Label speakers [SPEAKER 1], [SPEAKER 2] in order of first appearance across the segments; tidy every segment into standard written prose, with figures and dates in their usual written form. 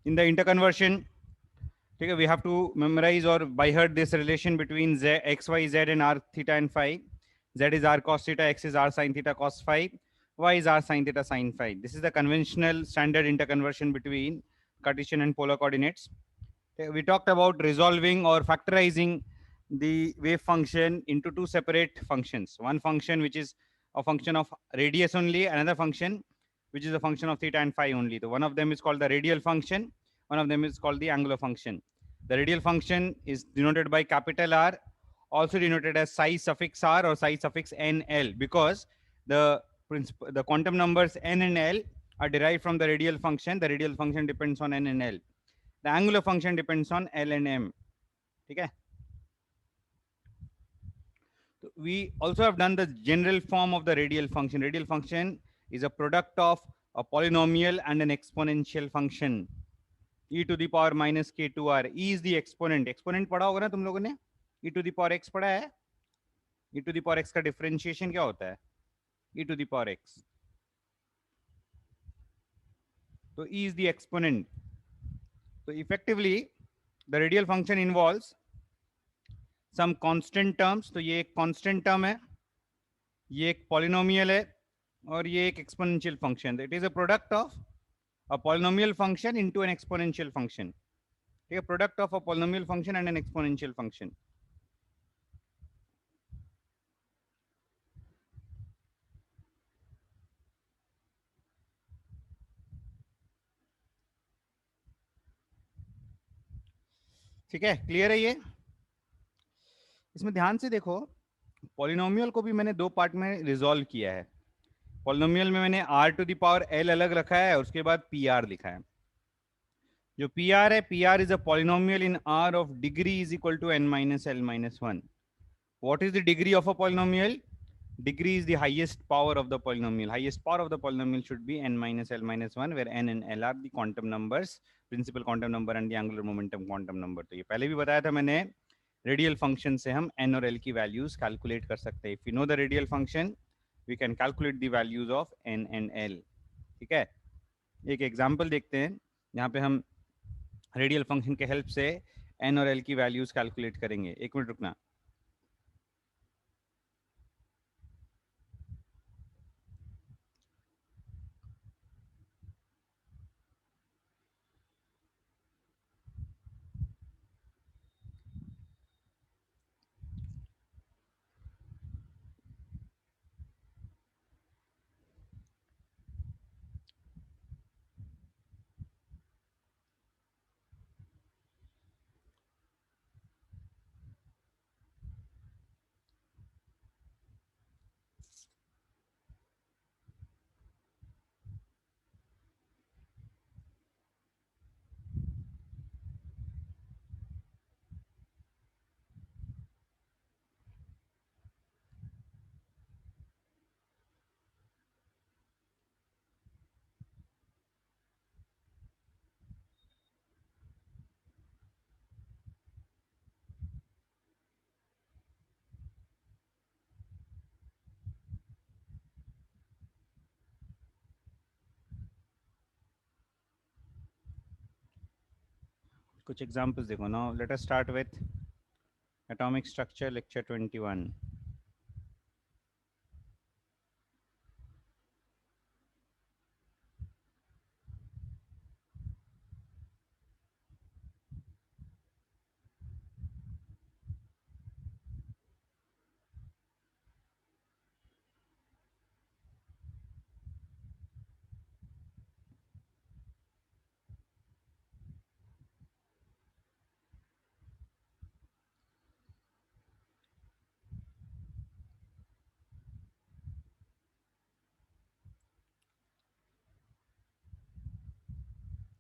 [SPEAKER 1] In the interconversion, okay, we have to memorize or by heart this relation between z, x, y, z and r theta and phi. Z is r cos theta, x is r sin theta cos phi, y is r sin theta sin phi. This is the conventional standard interconversion between Cartesian and polar coordinates. Okay, we talked about resolving or factorizing the wave function into two separate functions. One function which is a function of radius only, another function which is a function of theta and phi only. So one of them is called the radial function, one of them is called the angular function. The radial function is denoted by capital R, also denoted as psi suffix r or psi suffix nl, because the quantum numbers n and l are derived from the radial function. The radial function depends on n and l. The angular function depends on L and M. Okay. We also have done the general form of the radial function. Radial function is a product of a polynomial and an exponential function. E to the power minus k2r. E is the exponent. Exponent पढ़ा होगा ना तुम लोगों ने? E to the power x पढ़ा है? E to the power x का differentiation क्या होता है? E to the power x. So E is the exponent. So effectively, the radial function involves some constant terms. तो ये एक constant term है, ये एक polynomial है, और ये एक exponential function. It is a product of a polynomial function into an exponential function. A product of a polynomial function and an exponential function. ठीक है, क्लियर है ये? इसमें ध्यान से देखो, पॉलिनोमियल को भी मैंने दो पार्ट में रिजॉल्व किया है. पॉलिनोमियल में मैंने r to the power l अलग रखा है, उसके बाद pr लिखा है. जो pr है, pr is a polynomial in r of degree is equal to n minus l minus 1. What is the degree of a polynomial? Degree is the highest power of the polynomial. Highest power of the polynomial should be n minus l minus 1, where n and l are the quantum numbers, principal quantum number and the angular momentum quantum number. तो ये पहले भी बताया था मैंने, radial function से हम n और l की वैल्यूज कैलकुलेट कर सकते हैं. If you know the radial function, we can calculate the values of n and l. ठीक है, एक एग्जांपल देखते हैं यहाँ पे हम रेडियल फंक्शन के हेल्प से n और l की वैल्यूज कैलकुलेट करेंगे. एक मिनट रुकना. कुछ एग्जांपल्स देखो. Now let us start with atomic structure lecture 21.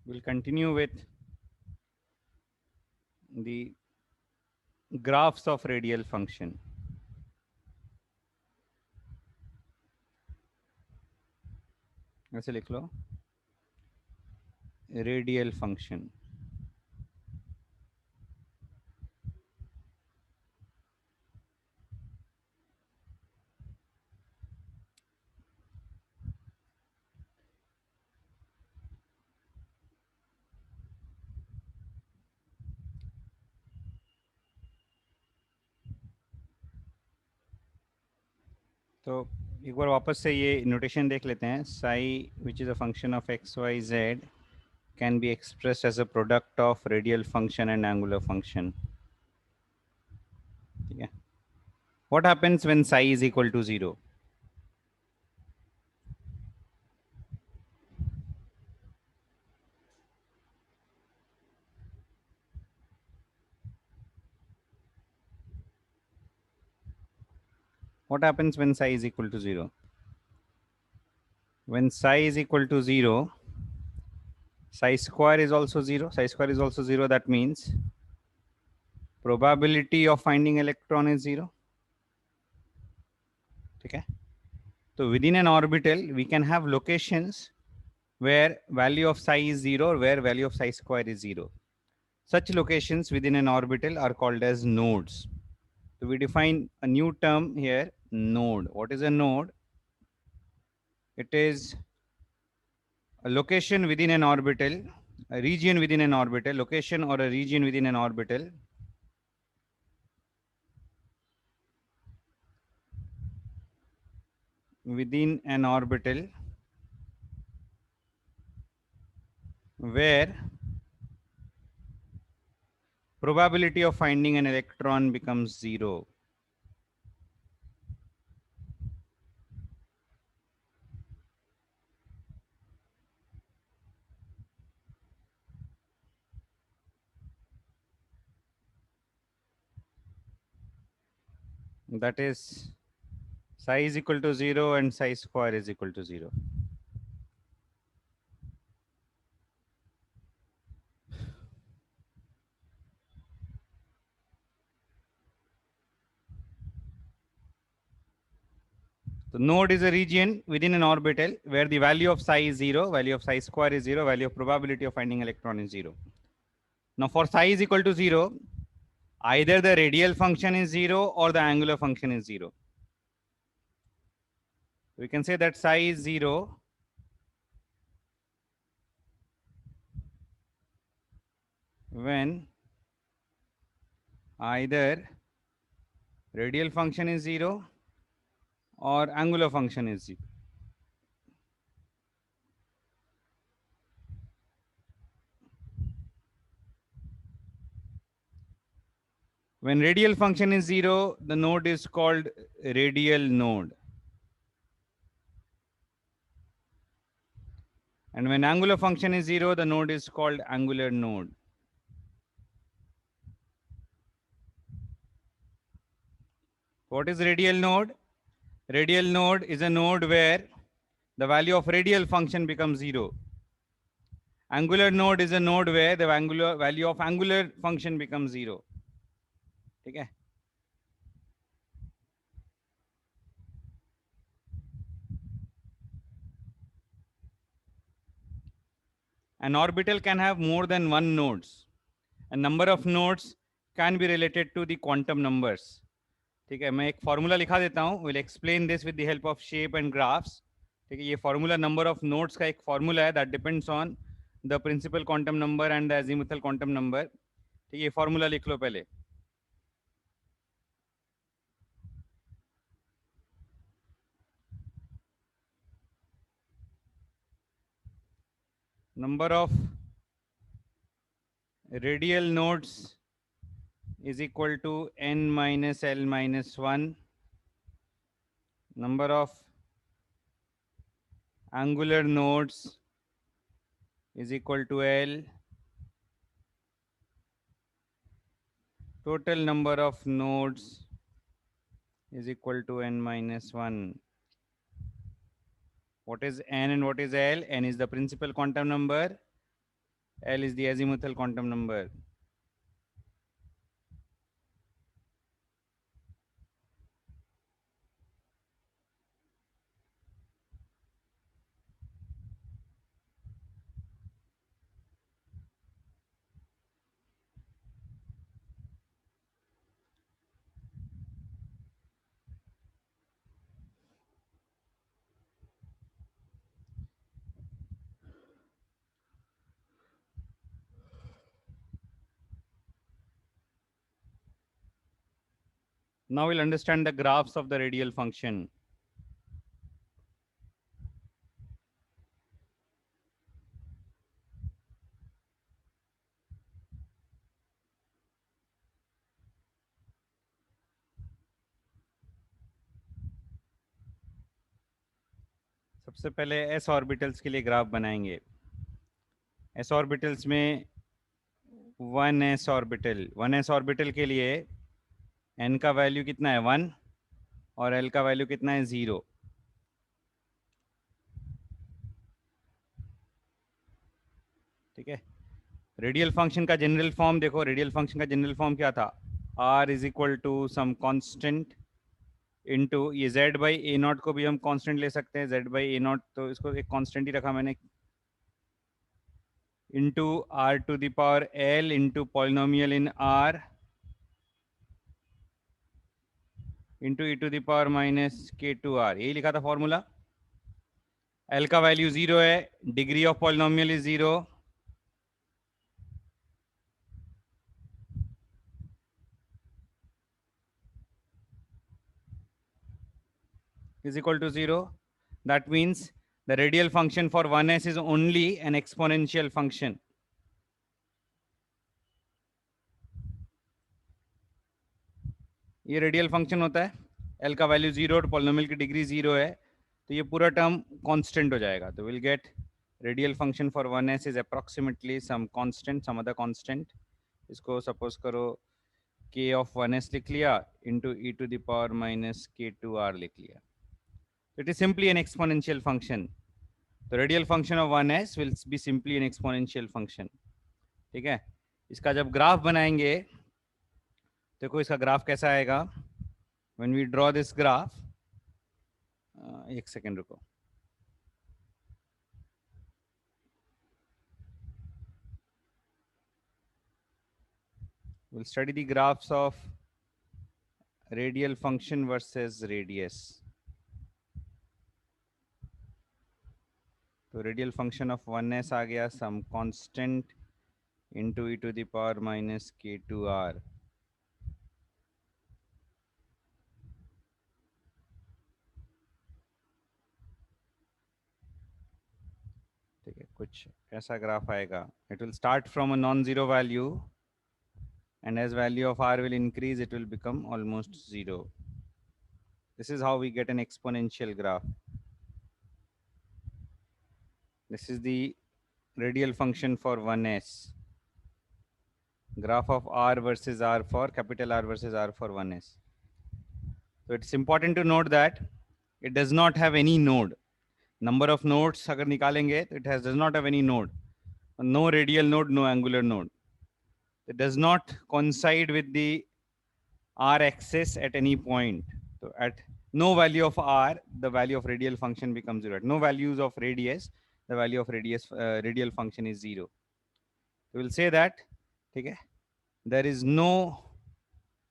[SPEAKER 1] We'll continue with the graphs of radial function. ऐसे लिख लो, radial function. तो एक बार वापस से ये नोटेशन देख लेते हैं. Psi, which is a function of x, y, z, can be expressed as a product of radial function and angular function. ठीक है. What happens when psi is equal to 0? What happens when psi is equal to 0? When psi is equal to 0, psi square is also 0. Psi square is also 0. That means probability of finding electron is 0. Okay. So within an orbital, we can have locations where value of psi is 0 or where value of psi square is 0. Such locations within an orbital are called as nodes. So we define a new term here, node. What is a node? It is a location within an orbital, a region within an orbital, location or a region within an orbital where probability of finding an electron becomes 0. That is psi is equal to 0 and psi square is equal to 0. The node is a region within an orbital where the value of psi is 0, value of psi square is 0, value of probability of finding electron is 0. Now for psi is equal to 0, either the radial function is 0 or the angular function is 0. We can say that psi is 0 when either radial function is 0 or angular function is 0. When radial function is 0, the node is called radial node. And when angular function is 0, the node is called angular node. What is radial node? Radial node is a node where the value of radial function becomes 0. Angular node is a node where the value of angular function becomes 0. Okay. An orbital can have more than one nodes. A number of nodes can be related to the quantum numbers. ठीक है, मैं एक formula लिखा देता हूँ. We'll explain this with the help of shape and graphs. ठीक है, ये फॉर्मूला नंबर ऑफ नोड्स का एक फॉर्मूला है that depends on the principal quantum number and the azimuthal quantum number. ठीक है, ये फॉर्मूला लिख लो पहले. Number of radial nodes is equal to n minus L minus 1. Number of angular nodes is equal to L. Total number of nodes is equal to n minus 1. What is n and what is L? N is the principal quantum number. L is the azimuthal quantum number. Now we'll understand the graphs of the radial function. सबसे पहले s orbitals के लिए graph बनाएंगे. s orbitals में 1s orbital के लिए n का value कितना है 1 और l का वैल्यू कितना है 0. ठीक है. रेडियल फंक्शन का जनरल फॉर्म देखो. रेडियल फंक्शन का जनरल फॉर्म क्या था? r is equal to some constant into ये z बाई ए नॉट को भी हम कांस्टेंट ले सकते हैं. z बाई ए नॉट, तो इसको एक कांस्टेंट ही रखा मैंने, into r to the power l into polynomial in r into e to the power minus k to r. यही लिखा था फॉर्मूला. l का वैल्यू 0 है, degree of polynomial is 0, is equal to 0. That means the radial function for 1s is only an exponential function. ये radial function होता है. l का value 0 और पॉलिनोमियल की डिग्री 0 है, तो ये पूरा टर्म कांस्टेंट हो जाएगा. तो will get radial function for 1s is approximately some constant, some other constant. इसको सपोज करो k ऑफ 1s लिख लिया into e to the power minus k to r लिख लिया. It is simply an exponential function. The radial function of 1s will be simply an exponential function. ठीक है. इसका जब ग्राफ बनाएंगे, देखो इसका ग्राफ कैसा आएगा. When we draw this graph, एक सेकेंड रुको. We'll study the graphs of radial function versus radius. तो रेडियल फंक्शन ऑफ 1s आ गया some constant into e to the power minus k to r. ठीक है, कुछ ऐसा ग्राफ आएगा. It will start from a non zero value, and as value of r will increase, it will become almost 0. This is how we get an exponential graph. This is the radial function for 1s. Graph of r versus r for capital R versus r for 1s. So it's important to note that it does not have any node. Number of nodes अगर निकालेंगे तो it does not have any node. No radial node, no angular node. It does not coincide with the r axis at any point. So at no value of r, the value of radial function becomes 0. At no values of radius, the value of radial function is 0. We will say that, okay, there is no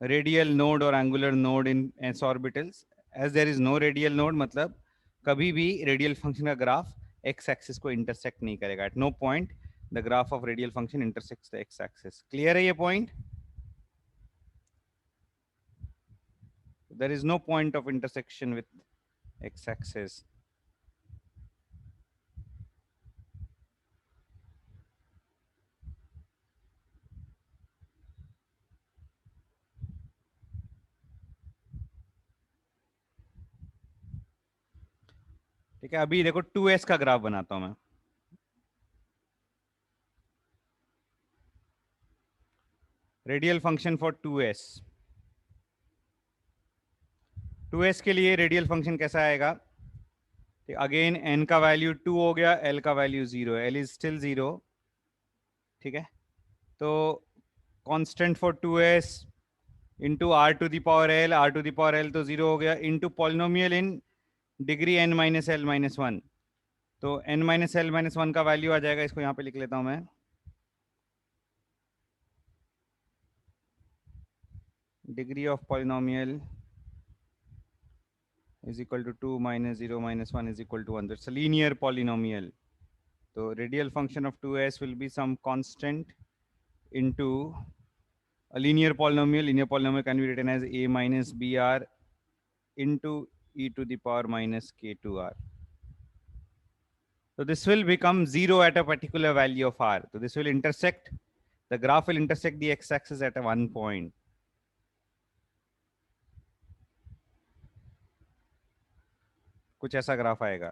[SPEAKER 1] radial node or angular node in s orbitals. As there is no radial node, मतलब कभी भी radial function का graph x axis को intersect नहीं करेगा. At no point the graph of radial function intersects the x axis. Clear है ये point? There is no point of intersection with x axis. ठीक है, अभी देखो 2s का ग्राफ बनाता हूं मैं. Radial function for 2s. 2s के लिए रेडियल फंक्शन कैसा आएगा? अगेन n का वैल्यू 2 हो गया, l का वैल्यू 0, l इज स्टिल 0. ठीक है, तो constant for 2s into r to the power l तो 0 हो गया, into polynomial in degree n minus l minus 1. तो n माइनस l माइनस 1 का वैल्यू आ जाएगा. इसको यहाँ पे लिख लेता हूं मैं. Degree of polynomial is equal to 2 minus 0 minus 1 is equal to 1. That's a linear polynomial. So radial function of 2s will be some constant into a linear polynomial. Linear polynomial can be written as a minus br into e to the power minus k to r. So this will become 0 at a particular value of r. So this will intersect, the graph will intersect the x-axis at a one point. कुछ ऐसा graph आएगा.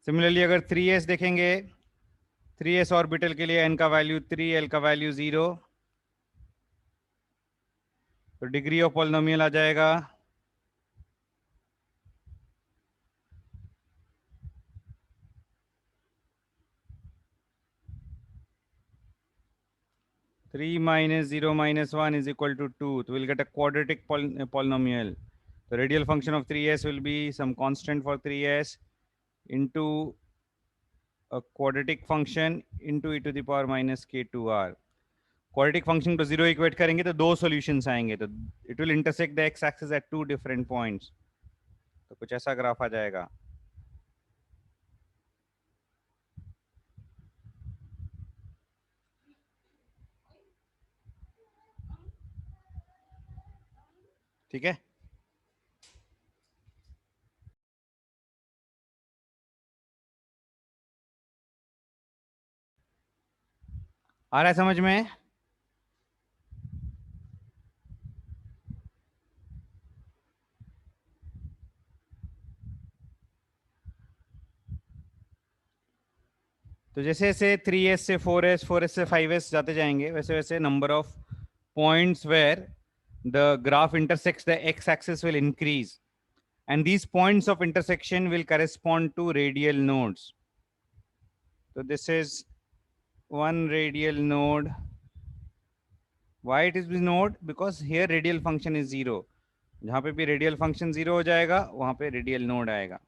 [SPEAKER 1] Similarly अगर 3s देखेंगे, 3s orbital के लिए n का value 3, l का value 0, तो डिग्री ऑफ पॉलिनोमियल आ जाएगा 3 minus 0 minus 1 is equal to 2. So we'll get a quadratic polynomial. The radial function of 3s will be some constant for 3s into a quadratic function into e to the power minus k2r. Quadratic function को zero equate करेंगे तो दो solutions आएंगे, तो it will intersect the x axis at two different points. तो कुछ ऐसा graph आ जाएगा. ठीक है. आ रहा है समझ में? तो जैसे जैसे 3s से 4s, 4s से 5s जाते जाएंगे, वैसे वैसे number of points where the graph intersects the x axis will increase, and these points of intersection will correspond to radial nodes. So this is one radial node. Why it is node? Because here radial function is 0. जहाँ पे भी radial function 0 हो जाएगा, वहाँ पे radial node आएगा.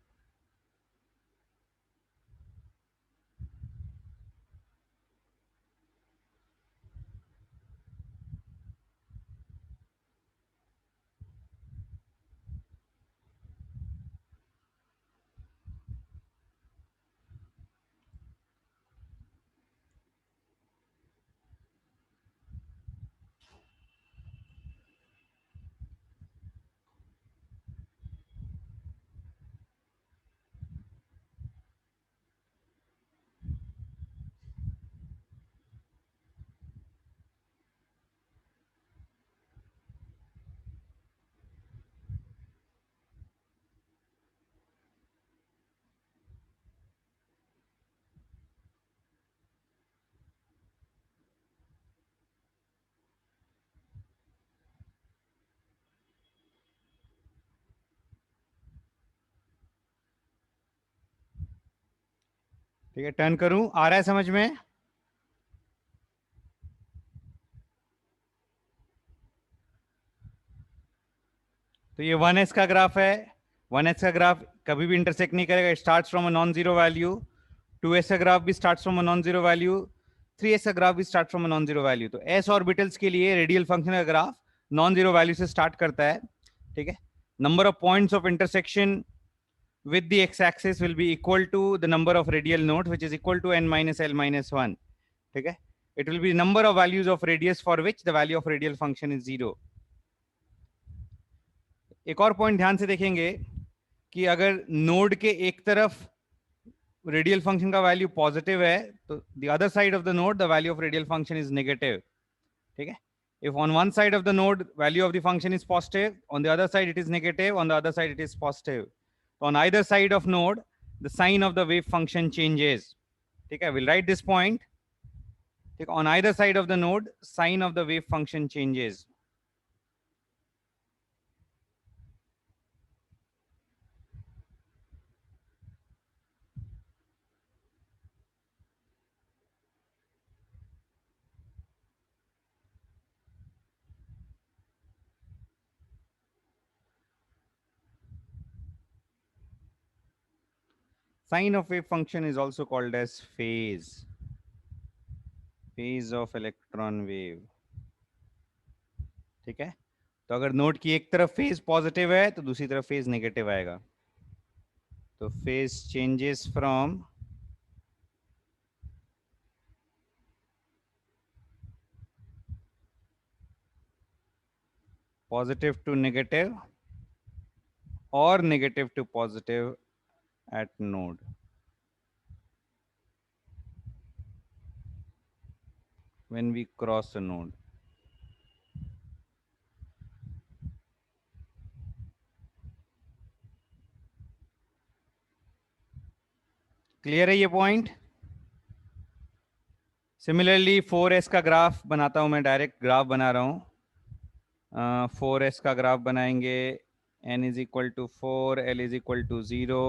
[SPEAKER 1] ठीक है, टर्न करूं, आ रहा है समझ में? तो ये 1s का ग्राफ है. 1s का ग्राफ कभी भी इंटरसेक्ट नहीं करेगा. It starts from a non zero value. 2s का ग्राफ भी starts from a non zero value. 3s का ग्राफ भी start from a non zero value. तो s ऑर्बिटल्स के लिए रेडियल फंक्शन का ग्राफ नॉन जीरो वैल्यू से start करता है. ठीक है. Number of points of intersection with the x-axis will be equal to the number of radial nodes, which is equal to n minus l minus 1. ठीक है. It will be number of values of radius for which the value of radial function is 0. एक और point ध्यान से देखेंगे कि अगर node के एक तरफ रेडियल फंक्शन का वैल्यू पॉजिटिव है, तो the other side of the node the value of radial function is negative. ठीक है. If on one side of the node value of the function is positive, on the other side it is negative, on the other side it is positive. So on either side of node, the sign of the wave function changes. Okay, we'll write this point. Okay, on either side of the node, sign of the wave function changes. Sign of wave function is also called as phase. Phase of electron wave. ठीक है. तो अगर node की एक तरफ phase positive है तो दूसरी तरफ फेज नेगेटिव आएगा. तो phase changes from positive to negative or negative to positive at node. When we cross a node. Clear है ये पॉइंट? सिमिलरली 4s का ग्राफ बनाता हूं मैं, डायरेक्ट ग्राफ बना रहा हूं। 4s का ग्राफ बनाएंगे। n is equal to 4, l is equal to 0,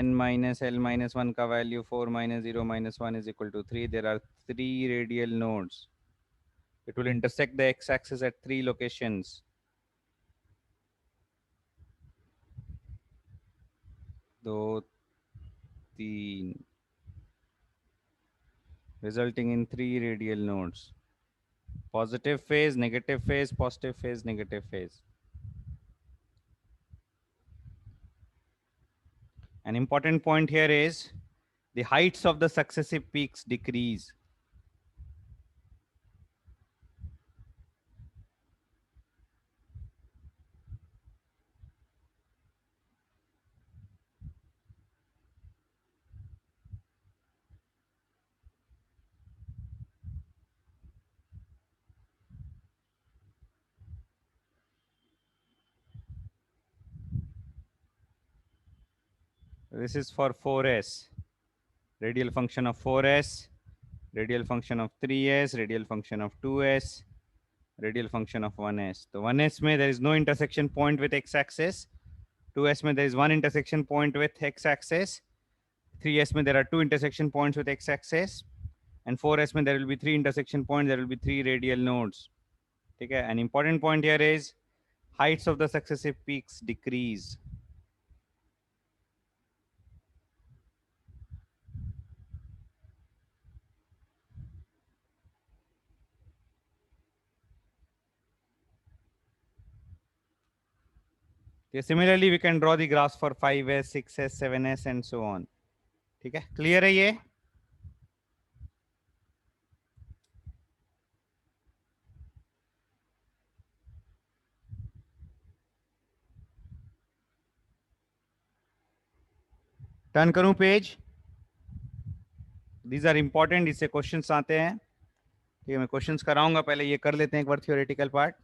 [SPEAKER 1] n minus l minus 1 का value 4 minus 0 minus 1 is equal to 3. There are 3 radial nodes. It will intersect the x-axis at 3 locations. 2, 3, resulting in 3 radial nodes. Positive phase, negative phase, positive phase, negative phase. An important point here is the heights of the successive peaks decrease. This is for 4s. Radial function of 4s, radial function of 3s, radial function of 2s, radial function of 1s. So 1s में there is no intersection point with x-axis. 2s में there is one intersection point with x-axis. 3s में there are two intersection points with x-axis. And 4s में there will be three intersection points. There will be three radial nodes. Okay. An important point here is heights of the successive peaks decrease. Okay. Similarly, we can draw the graphs for 5s, 6s, 7s, and so on. Okay. Clear है ये? Turn करूं page? These are important. इससे questions आते हैं. ठीक है, मैं questions कराऊंगा, पहले ये कर लेते हैं एक बार थियोरेटिकल पार्ट.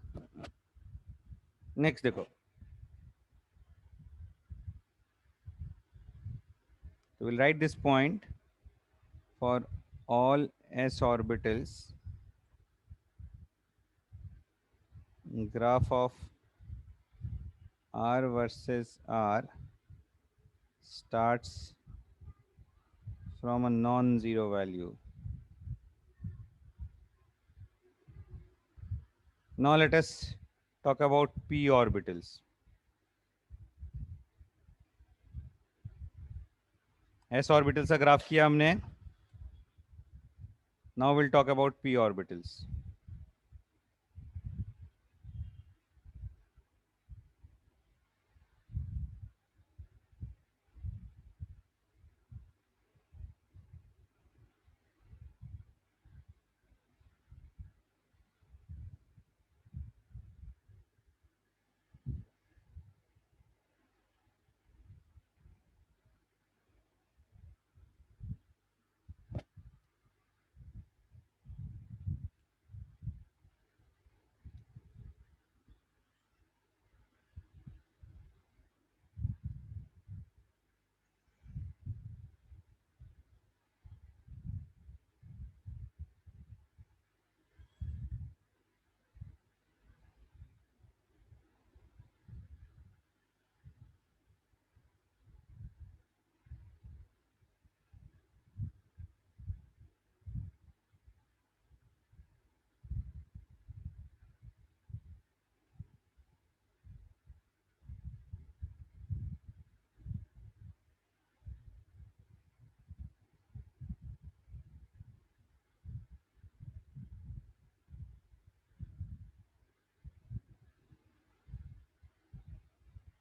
[SPEAKER 1] नेक्स्ट देखो. So we'll write this point for all s orbitals. Graph of r versus r starts from a non-zero value. Now let us talk about p orbitals. s orbitals का graph किया हमने. Now we'll talk about p orbitals.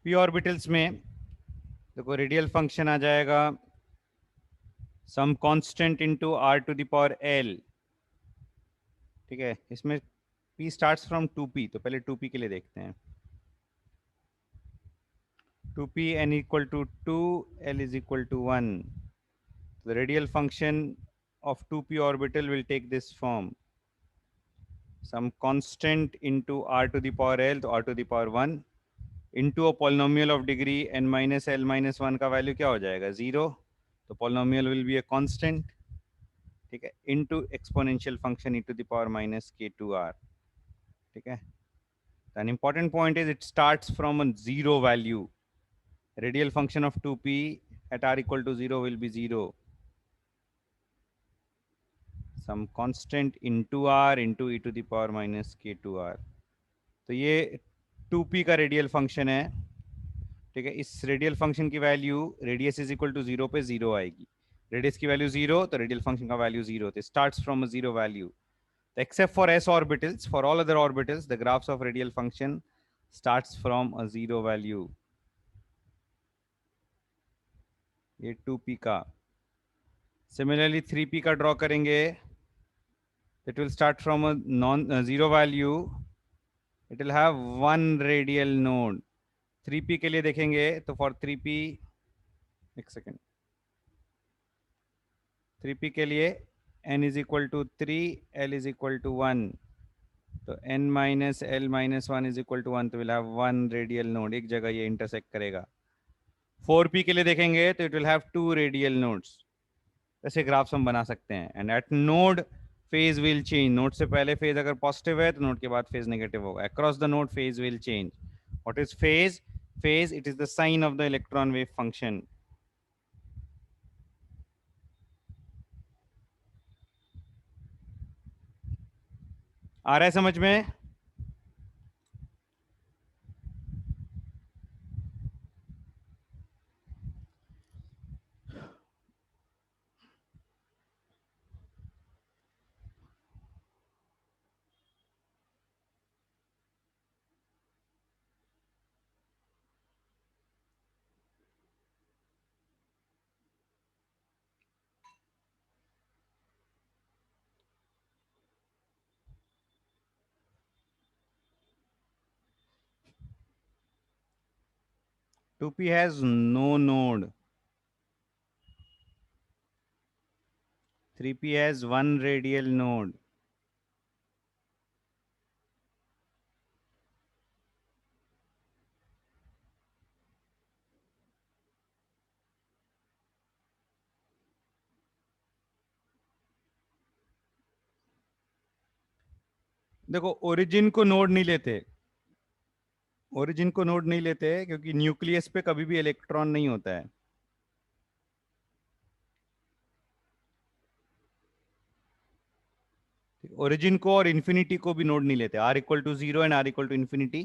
[SPEAKER 1] p orbitals में देखो radial function आ जाएगा some constant into r to the power l. ठीक है, इसमें p स्टार्ट्स फ्रॉम 2p, तो पहले 2p के लिए देखते हैं. 2p n equal to 2, l is equal to 1. The radial function of 2p orbital will take this form. Some constant into r to the power l, तो r to the power 1 into a polynomial of degree n minus l minus 1 का value क्या हो जाएगा? 0. तो polynomial will be a constant, ठीक है, into exponential function e to the power minus k2r, ठीक है. An important point is it starts from a zero value. Radial function of 2p at r equal to 0 will be 0. Some constant into r into e to the power minus k2r. तो ये 2p का radial function है, ठीक है. इस radial function की value radius is equal to 0 पे 0 आएगी. रेडियस की वैल्यू 0 तो रेडियल फंक्शन का वैल्यू 0. तो starts from a 0 value. Except for s orbitals, for all other orbitals, the graphs of radial function starts from a 0 value. ये 2p का. Similarly 3p का draw करेंगे, it will start from a zero value. It will have one radial node. 3p के लिए देखेंगे तो for 3p, एक second, 3p के लिए n is equal to 3, l is equal to 1. तो n minus l minus 1 is equal to 1, तो will have one radial node. एक जगह ये intersect करेगा. 4p के लिए देखेंगे तो it will have two radial nodes. ऐसे ग्राफ्स हम बना सकते हैं. And eight node phase will change. Node से पहले फेज अगर पॉजिटिव है तो नोड के बाद फेज नेगेटिव होगा. Across the node phase will change. What is phase? Phase, it is the sign of the electron wave function. आ रहा है समझ में? Two P has no node. 3p has one radial node. देखो origin को node नहीं लेते. Origin को नोड नहीं लेते क्योंकि न्यूक्लियस पे कभी भी इलेक्ट्रॉन नहीं होता है. ओरिजिन को और इन्फिनिटी को भी नोड नहीं लेते. R equal to 0 and r equal to infinity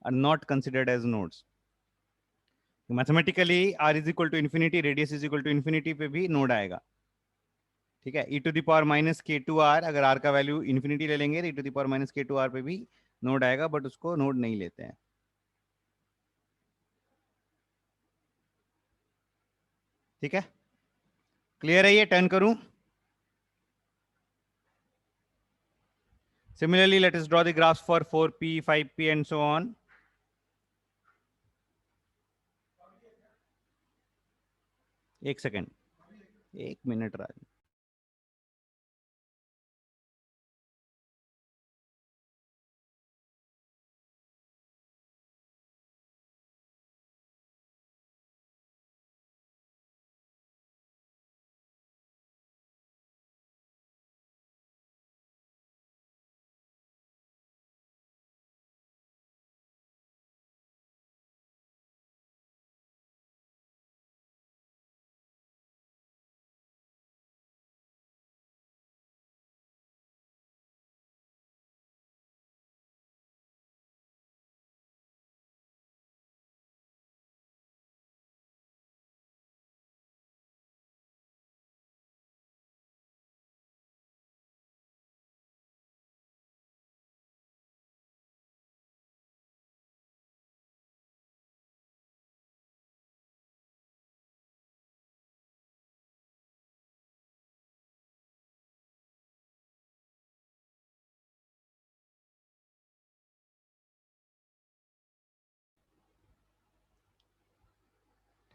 [SPEAKER 1] are not considered as nodes. Mathematically r is equal to infinity, radius is equal to infinity पे भी नोड आएगा. ठीक है. E to the power minus k to r, अगर r का value infinity ले लेंगे तो e to the power minus k to r पे भी नोड आएगा, बट उसको नोड नहीं लेते हैं. ठीक है, क्लियर है? ये टर्न करूं. Similarly, let us draw the graphs for 4p, 5p and so on. एक सेकेंड, एक minute Raj.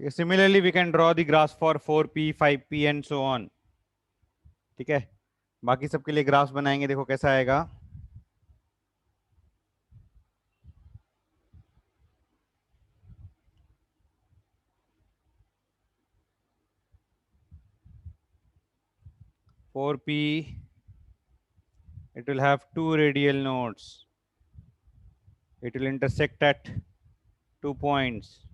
[SPEAKER 1] Similarly, we can draw the graphs for 4p, 5p and so on. ठीक है, बाकी सबके लिए ग्राफ्स बनाएंगे. देखो कैसा आएगा. 4p, it will have two radial nodes. It will intersect at 2 points.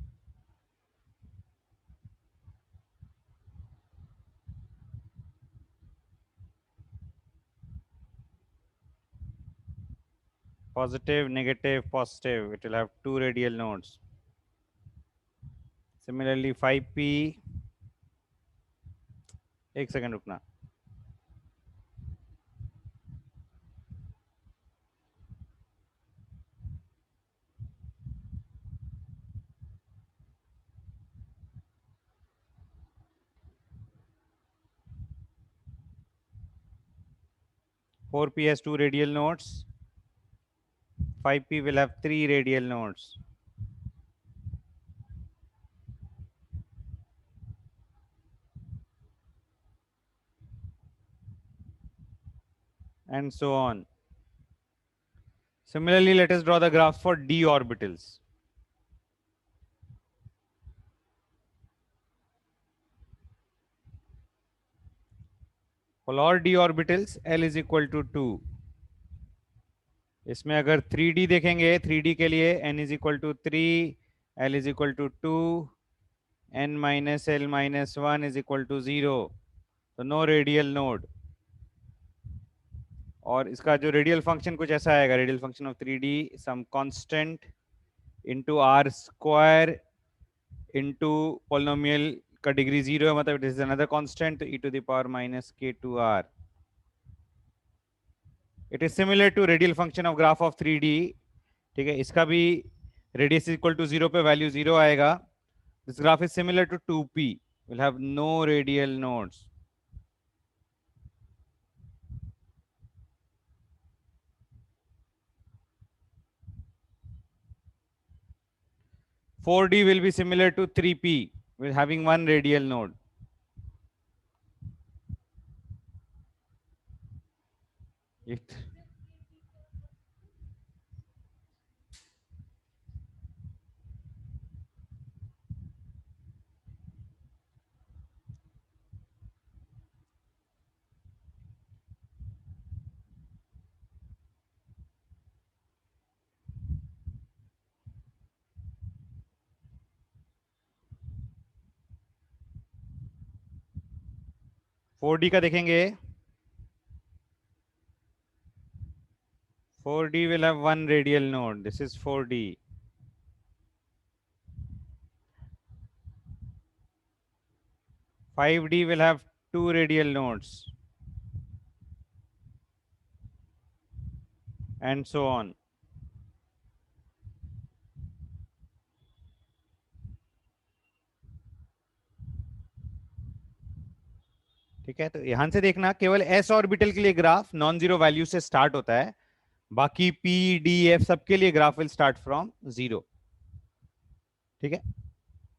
[SPEAKER 1] Positive, negative, positive. It will have two radial nodes. Similarly, 5p, एक सेकंड रुकना. 4p has two radial nodes. 5p will have three radial nodes. And so on. Similarly, let us draw the graphs for d orbitals. For all d orbitals, L is equal to 2. इसमें अगर 3D देखेंगे, 3D के लिए n is equal to 3, L is equal to 2, n minus L minus 1 is equal to 0. तो no radial node. और इसका जो radial function कुछ ऐसा आएगा, radial function of 3D some constant into r square into polynomial का degree 0 है, मतलब इट इज अनदर कांस्टेंट, तो e to the power minus k2r. It is similar to radial function of graph of 3D. ठीक है, इसका भी radius equal to 0 पे value 0 आएगा. This graph is similar to 2p, will have no radial nodes. 4D will be similar to 3p with having one radial node. It 4D का देखेंगे, 4D will have one radial node. This is 4D. 5D will have two radial nodes. And so on. ठीक है, तो यहां से देखना केवल s orbital के लिए ग्राफ नॉन जीरो वैल्यू से स्टार्ट होता है, बाकी p d f सबके लिए ग्राफ विल स्टार्ट फ्रॉम 0. ठीक है,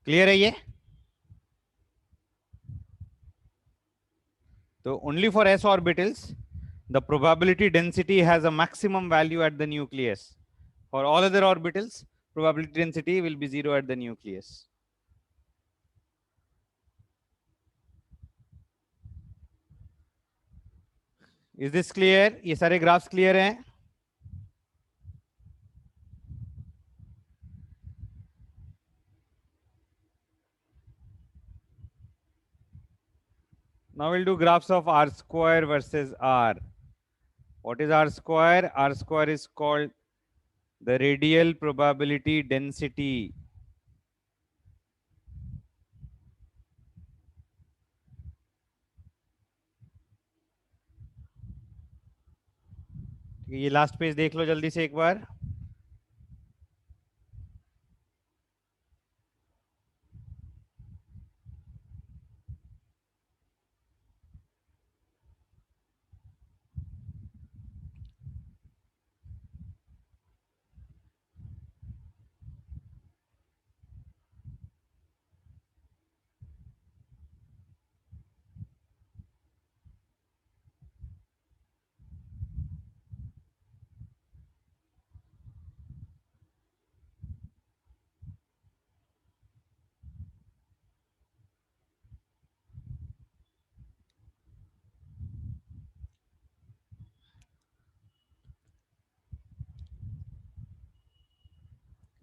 [SPEAKER 1] क्लियर है ये? तो only for s orbitals the probability density has a maximum value at the nucleus. For all other orbitals, probability density will be 0 at the nucleus. Is this clear? ये सारे graphs clear हैं? Now we'll do graphs of r square versus r. What is r square? R square is called the radial probability density. ये last page देख लो जल्दी से एक बार.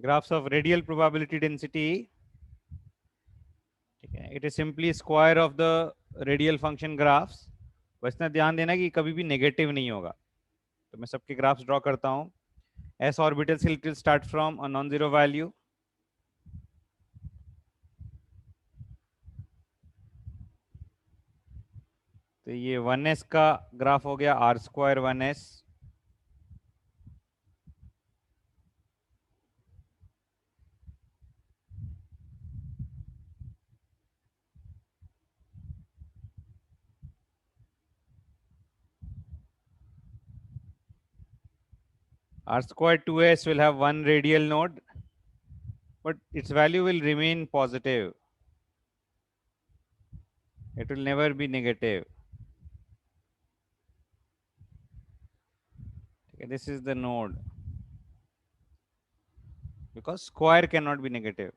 [SPEAKER 1] graphs of radial probability density, ठीक है, it is simply square of the radial function graphs. बस इतना ध्यान देना कि कभी भी नेगेटिव नहीं होगा. तो मैं सबके ग्राफ्स ड्रॉ करता हूं. S orbitals will start from a non-zero value. तो ये 1s का ग्राफ हो गया, r square 1s. R square 2s will have one radial node, but its value will remain positive. It will never be negative. Okay, this is the node, because square cannot be negative.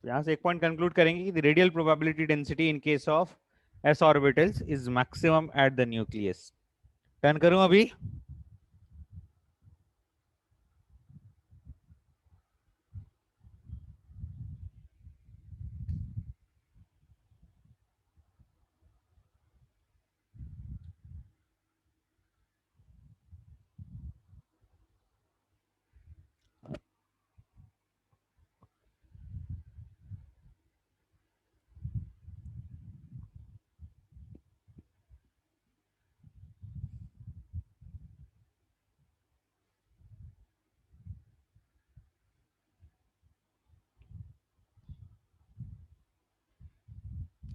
[SPEAKER 1] तो यहाँ से एक point conclude करेंगे कि the radial probability density in case of s orbitals is maximum at the nucleus. Turn करूं अभी.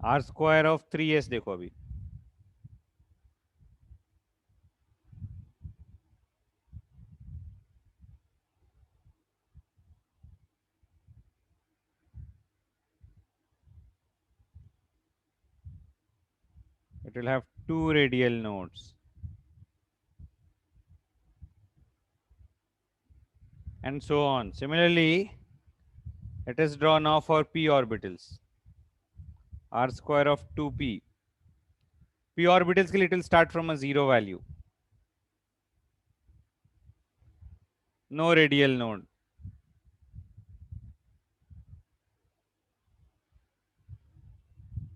[SPEAKER 1] R square of 3s देखो अभी. It will have two radial nodes, and so on. Similarly, it is drawn now for p orbitals. R square of 2p. P orbitals के लिए it will start from a zero value. No radial node.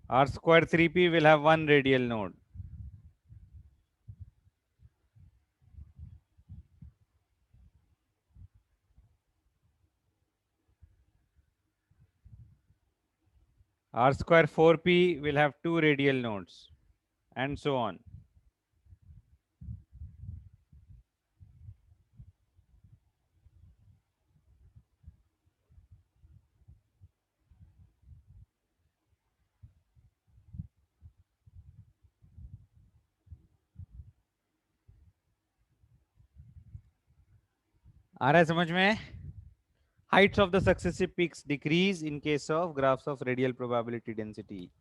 [SPEAKER 1] R square 3p will have one radial node. R square 4p will have two radial nodes, and so on. आ रहा है समझ में? Heights of the successive peaks decrease in case of graphs of radial probability density.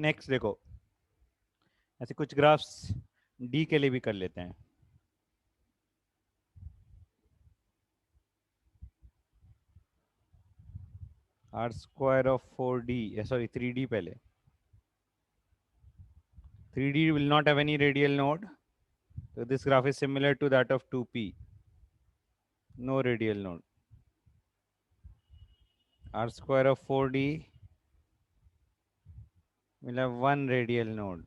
[SPEAKER 1] Next देखो, ऐसे कुछ graphs D के लिए भी कर लेते हैं. Are square of 4d, sorry 3d पहले. 3d will not have any radial node, so this graph is similar to that of 2p. No radial node. R square of 4d will have one radial node.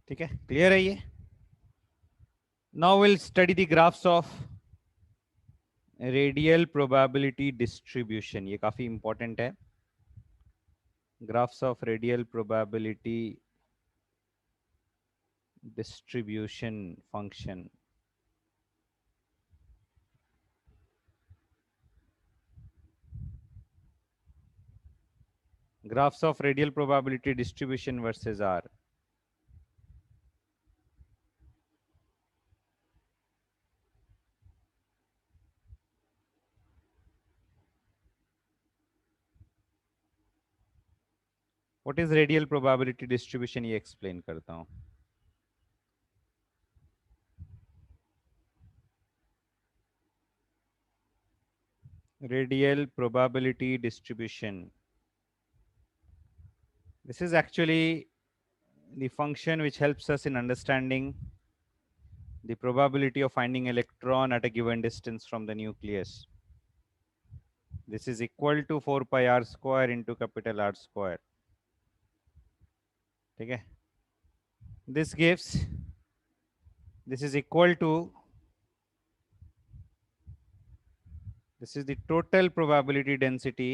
[SPEAKER 1] ठीक है, clear है ये. Now will study the graphs of radial probability distribution. ये काफी important है. Graphs of radial probability distribution function. Graphs of radial probability distribution versus R. What is radial probability distribution? ये explain करता हूँ. Radial probability distribution. This is actually the function which helps us in understanding the probability of finding electron at a given distance from the nucleus. This is equal to 4 pi r square into capital R square. ठीक है? This gives, this is equal to, this is the total probability density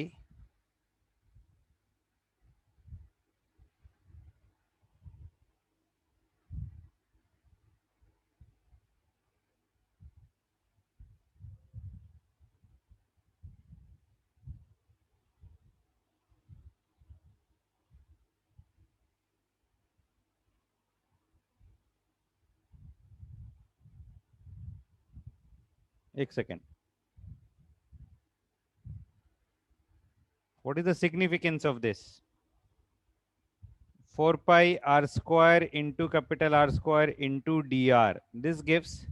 [SPEAKER 1] एक second. What is the significance of this? 4 pi r square into capital R square into dr. This gives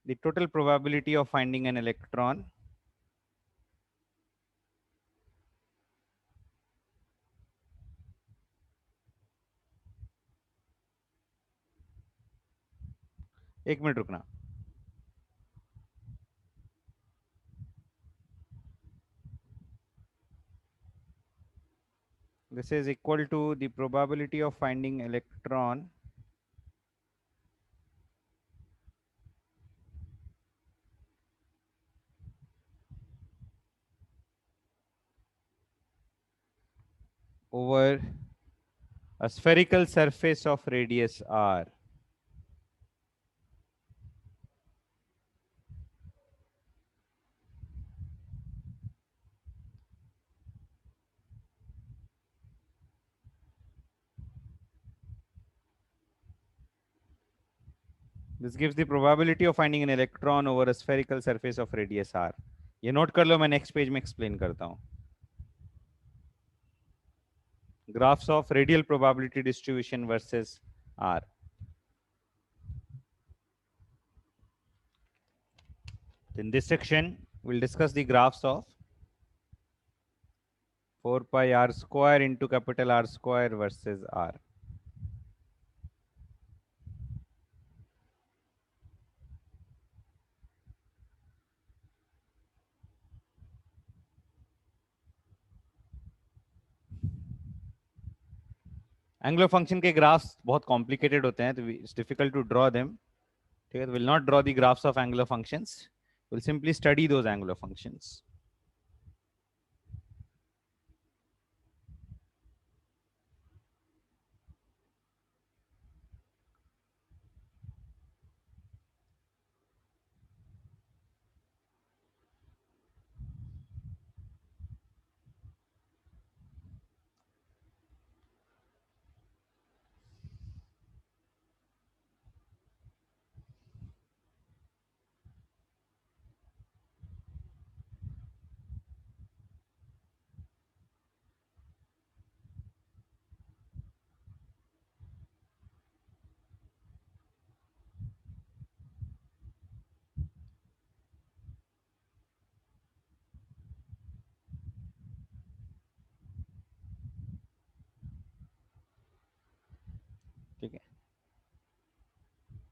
[SPEAKER 1] the total probability of finding an electron. एक minute रुकना. This is equal to the probability of finding electron over a spherical surface of radius r. This gives the probability of finding an electron over a spherical surface of radius r. ये note कर लो, मैं next page में explain करता हूँ. Graphs of radial probability distribution versus r. In this section, we'll discuss the graphs of 4 pi r square into capital R square versus r. Angular function के graphs बहुत complicated होते हैं, तो it's difficult to draw them. ठीक है, will not draw the graphs of angular functions, will simply study those angular functions.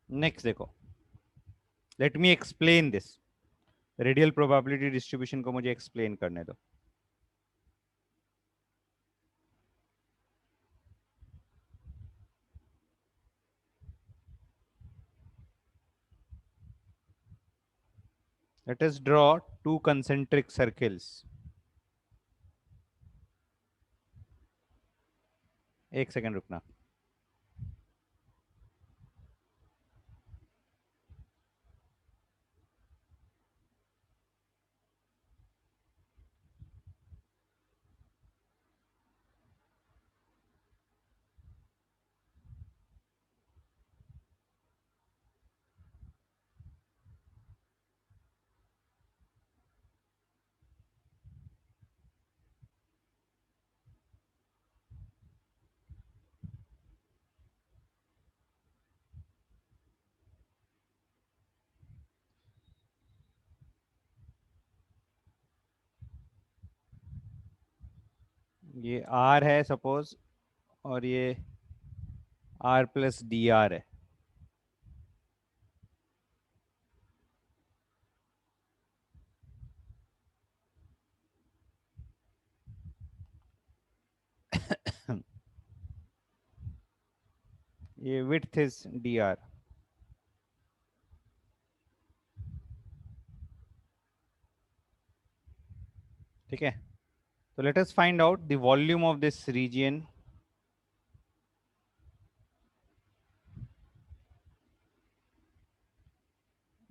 [SPEAKER 1] Next देखो, let me explain this. Radial probability distribution को मुझे एक्सप्लेन करने दो। Let us draw two concentric circles. एक second रुकना। ये R है suppose, और ये R प्लस डी आर है। ये विड्थ इज डी आर। ठीक है, तो let us find out the volume of this region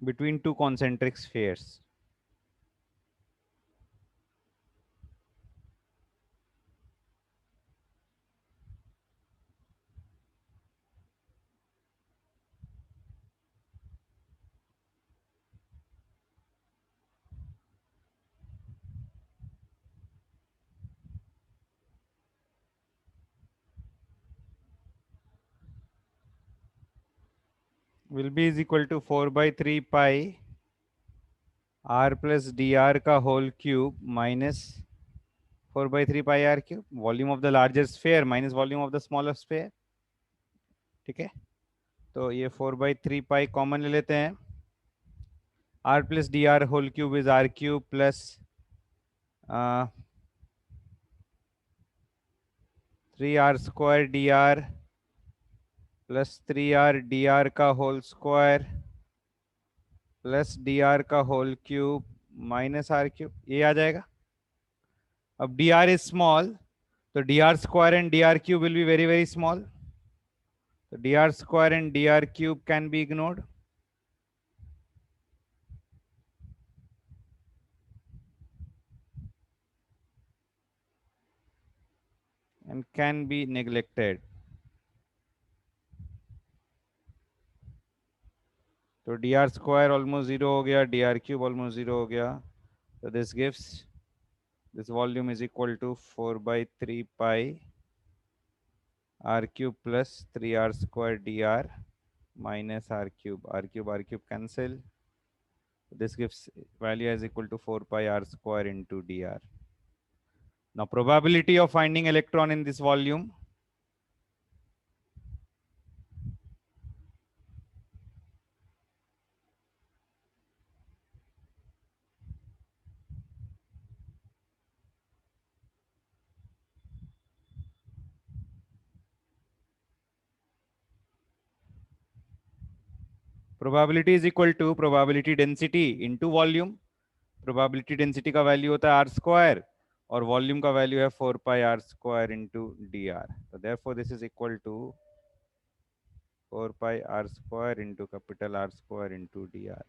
[SPEAKER 1] between two concentric spheres. Will be is equal to 4/3 pi r plus dr का whole cube minus 4/3 pi r cube, volume of the larger sphere minus volume of the smaller sphere. ठीक है, तो ये 4/3 pi common ले लेते हैं। r plus d r whole cube is r cube plus 3r² dr plus 3r dr का whole square plus dr का whole cube minus r cube, ये आ जाएगा। अब dr इज स्मॉल, तो dr square and dr cube will be very very small, तो dr square and dr cube can be ignored and can be neglected. तो dr square almost zero हो गया, dr cube almost zero हो गया, तो this gives this volume is equal to 4/3 pi r cube plus 3r square dr minus r cube cancel. This gives value is equal to 4 pi r square into dr. Now probability of finding electron in this volume, probability is equal to probability density into volume. Probability density का value होता है r square और volume का value है 4 pi r square into dr. So therefore this is equal to 4 pi r square into capital R square into dr.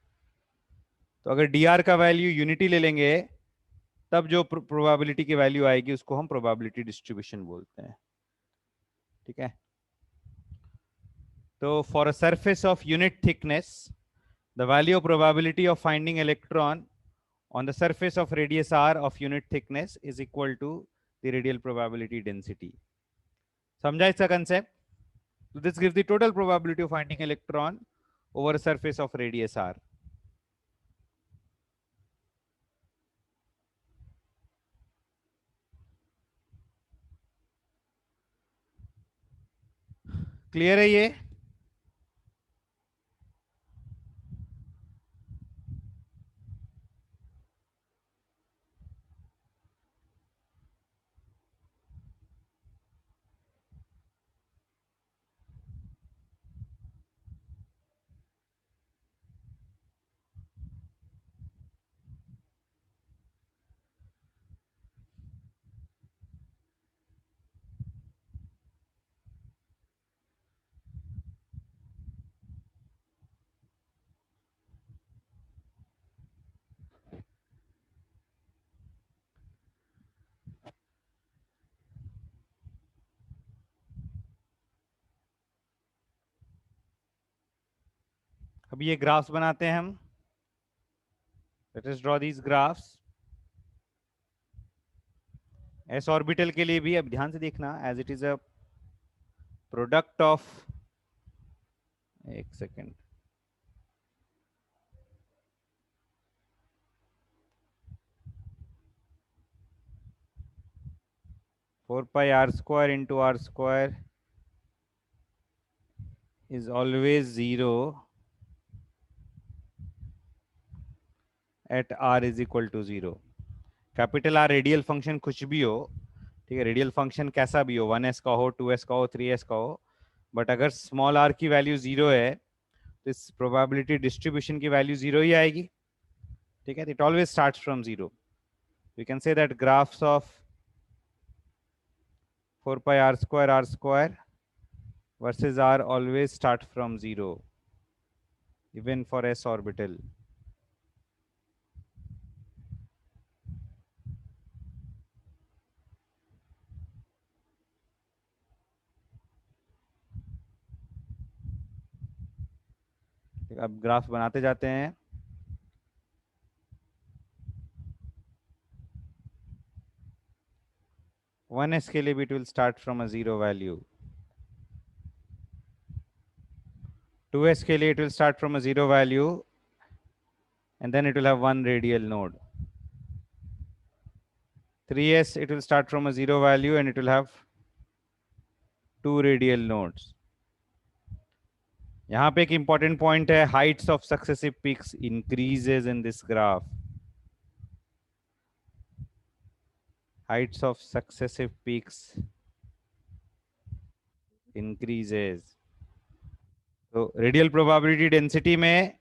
[SPEAKER 1] तो अगर dr का value unity ले लेंगे तब जो प्रोबेबिलिटी की वैल्यू आएगी उसको हम प्रोबेबिलिटी डिस्ट्रीब्यूशन बोलते हैं। ठीक है, तो for a surface of unit thickness the value of probability of finding electron on the surface of radius r of unit thickness is equal to the radial probability density. समझा इसका concept? So this gives the total probability of finding electron over a surface of radius r. Clear है ये? अभी ये graphs बनाते हैं हम. Let us draw these graphs. S orbital के लिए भी अब ध्यान से देखना, as it is a product of, एक second, four pi R square into R square is always 0 at r is equal to 0. Capital R radial function कुछ भी हो, ठीक है, रेडियल फंक्शन कैसा भी हो, 1s का हो, 2s का हो, 3s का हो, बट अगर स्मॉल r की वैल्यू 0 है तो इस प्रोबेबिलिटी डिस्ट्रीब्यूशन की वैल्यू 0 ही आएगी. ठीक है, it always starts from 0. You can say that graphs of 4 pi r square versus r always start from 0 even for s orbital. अब ग्राफ बनाते जाते हैं. वन एस के लिए भी it will start from a zero value. 2s के लिए it will start from a zero value and then it will have one radial node. 3s it will start from a zero value and it will have two radial nodes. यहाँ पे एक important point है, heights of successive peaks increases in this graph. Heights of successive peaks increases. So radial probability density में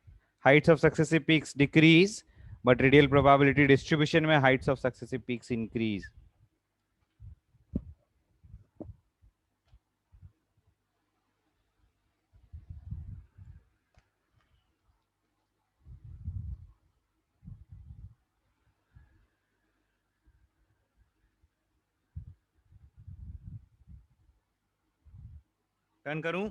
[SPEAKER 1] heights of successive peaks decrease, but radial probability distribution में heights of successive peaks increase. Turn करूं,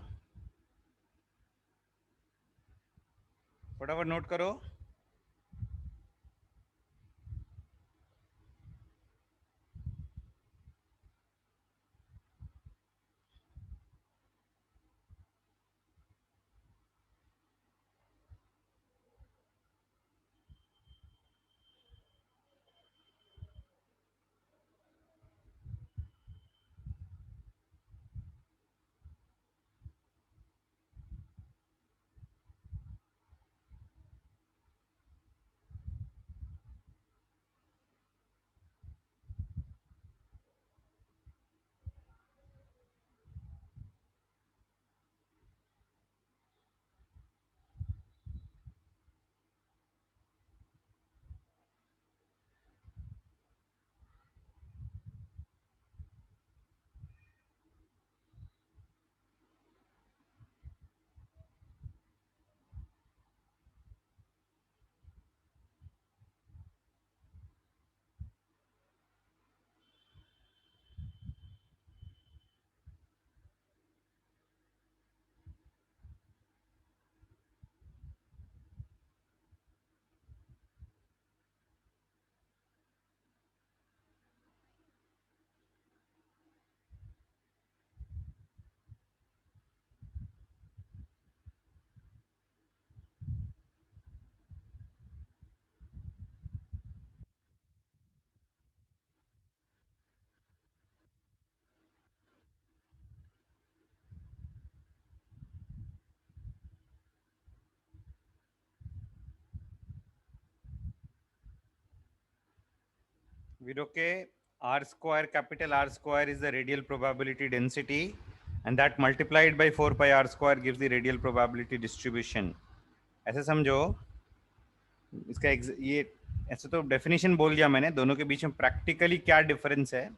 [SPEAKER 1] फटाफट note करो. Okay, r square, capital R square is the radial probability density, and that multiplied by 4 pi r square gives the radial probability distribution. ऐसे समझो, इसका ये ऐसे तो डेफिनेशन बोल दिया मैंने, दोनों के बीच में प्रैक्टिकली क्या डिफरेंस है.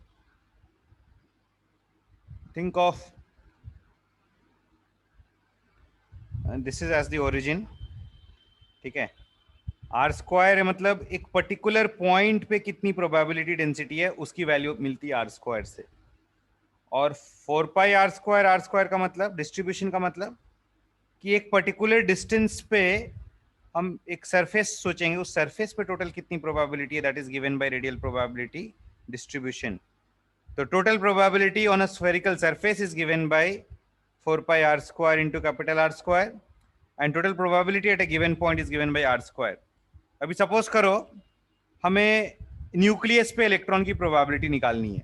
[SPEAKER 1] Think of this is as the origin. ठीक है, आर स्क्वायर है मतलब एक पर्टिकुलर पॉइंट पे कितनी प्रोबेबिलिटी डेंसिटी है उसकी वैल्यू मिलती है आर स्क्वायर से. और 4 पाई आर स्क्वायर का मतलब डिस्ट्रीब्यूशन का मतलब कि एक पर्टिकुलर डिस्टेंस पे हम एक सरफेस सोचेंगे, उस सरफेस पे टोटल कितनी प्रोबेबिलिटी है, that is given by radial probability distribution. तो total probability on a spherical surface is given by 4 pi r square into capital R square, and total probability at a given point is given by R square. अभी suppose करो हमें nucleus पे electron की probability निकालनी है.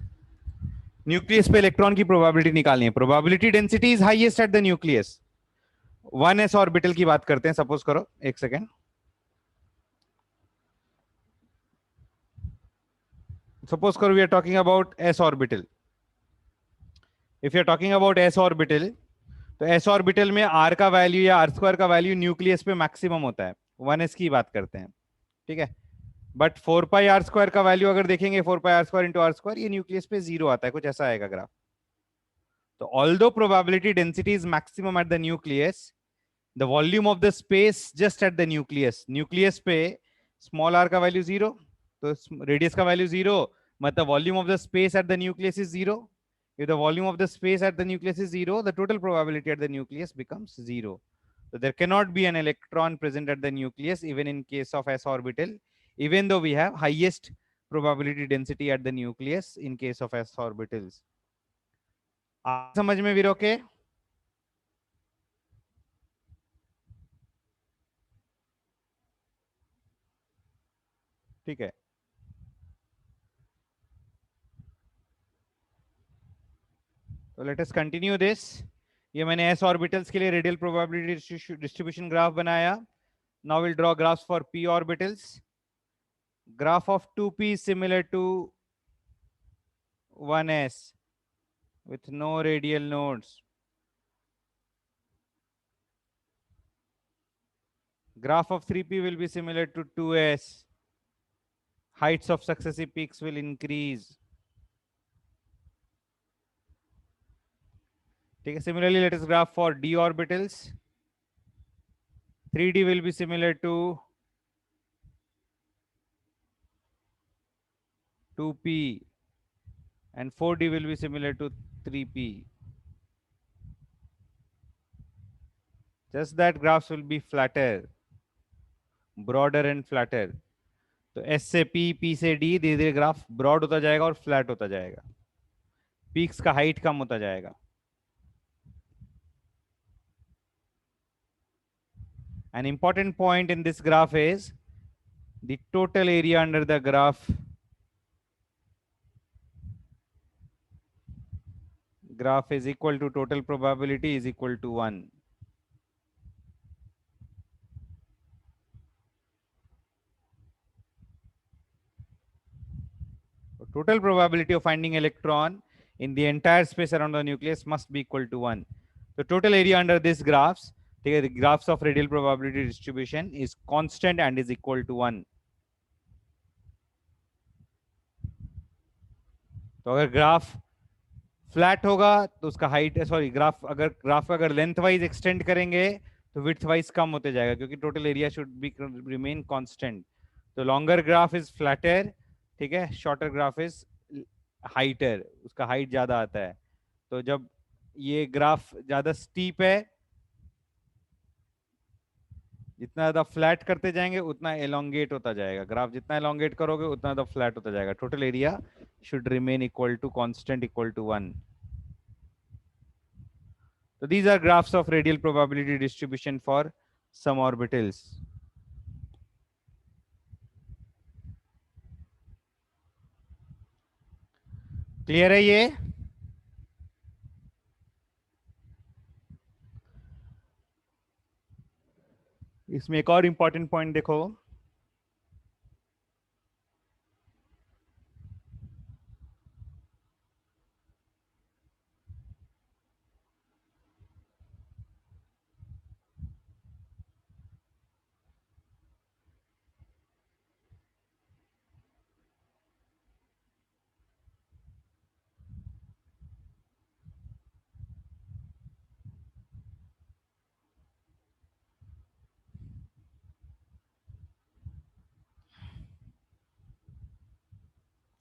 [SPEAKER 1] Nucleus पे electron की probability निकालनी है. Probability density is highest eight the nucleus. 1s orbital की बात करते हैं. सपोज करो, एक second. Suppose we are talking about s orbital. If you are talking about s orbital, तो s orbital में r का वैल्यू या r स्क्वायर का वैल्यू न्यूक्लियस पे मैक्सिमम होता है. 1s की बात करते हैं, ठीक है. बट 4 पाई आर स्क्वायर का वैल्यू अगर देखेंगे, 4 pi R square into R square, ये न्यूक्लियस पे जीरो आता है, कुछ ऐसा आएगा ग्राफ. तो although probability density is maximum at the nucleus, the volume of the space just at the nucleus पे स्मॉल आर का वैल्यू जीरो, तो रेडियस का वैल्यू जीरो, मतलब volume of the space at the nucleus is zero. If the volume of the space at the nucleus is zero, the total probability at the nucleus becomes zero. So there cannot be an electron present at the nucleus even in case of s orbital, even though we have highest probability density at the nucleus in case of s orbitals. समझ में वीरो के? ठीक है. So let us continue this. ये मैंने s orbitals के लिए रेडियल प्रोबेबिलिटी डिस्ट्रीब्यूशन ग्राफ बनाया. Now we'll draw graphs for p orbitals. Graph of 2p is similar to 1s with no radial nodes. Graph of 3p will be similar to 2s. Heights of successive peaks will increase. Okay, similarly, let us graph for d orbitals. 3d will be similar to 2p, and 4d will be similar to 3p. Just that graphs will be flatter, broader and flatter. तो S से P, P से D, धीरे धीरे graph broad होता जाएगा और flat होता जाएगा. पीक्स का हाइट कम होता जाएगा. An important point in this graph is the total area under the graph is equal to total probability is equal to 1. Total probability of finding electron in the entire space around the nucleus must be equal to 1. The total area under these graphs, the graphs of radial probability distribution, is constant and is equal to 1. तो अगर graph flat होगा तो उसका height, sorry, graph अगर length wise extend करेंगे तो width wise कम होते जाएगा, क्योंकि total area should be remain constant. तो लॉन्गर ग्राफ इज फ्लैटर, ठीक है. शॉर्टर ग्राफ इज हाइटर, उसका हाइट ज्यादा आता है. तो जब ये ग्राफ ज्यादा स्टीप है, जितना ज्यादा फ्लैट करते जाएंगे उतना एलोंगेट होता जाएगा. ग्राफ जितना एलोंगेट करोगे उतना ज्यादा फ्लैट होता जाएगा. Total area should remain equal to constant equal to 1. So these are graphs of radial probability distribution for some orbitals. Clear है ये? इसमें एक और इंपॉर्टेंट पॉइंट देखो.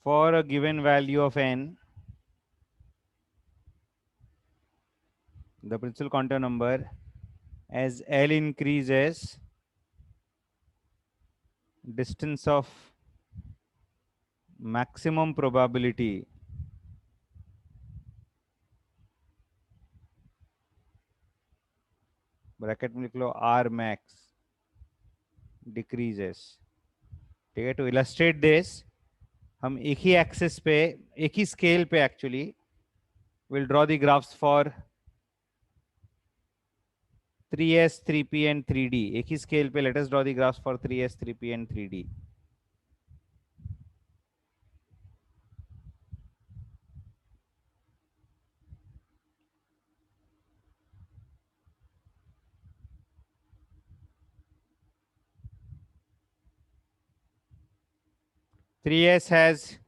[SPEAKER 1] For a given value of n, the principal quantum number as L increases, distance of maximum probability bracket में लिख लो R max decreases. ठीक है, टू इलस्ट्रेट दिस हम एक ही एक्सिस पे, एक ही स्केल पे actually will draw the graphs for 3s 3p and 3d. एक ही स्केल पे late us draw the graphs for 3s 3p and 3d. 3s has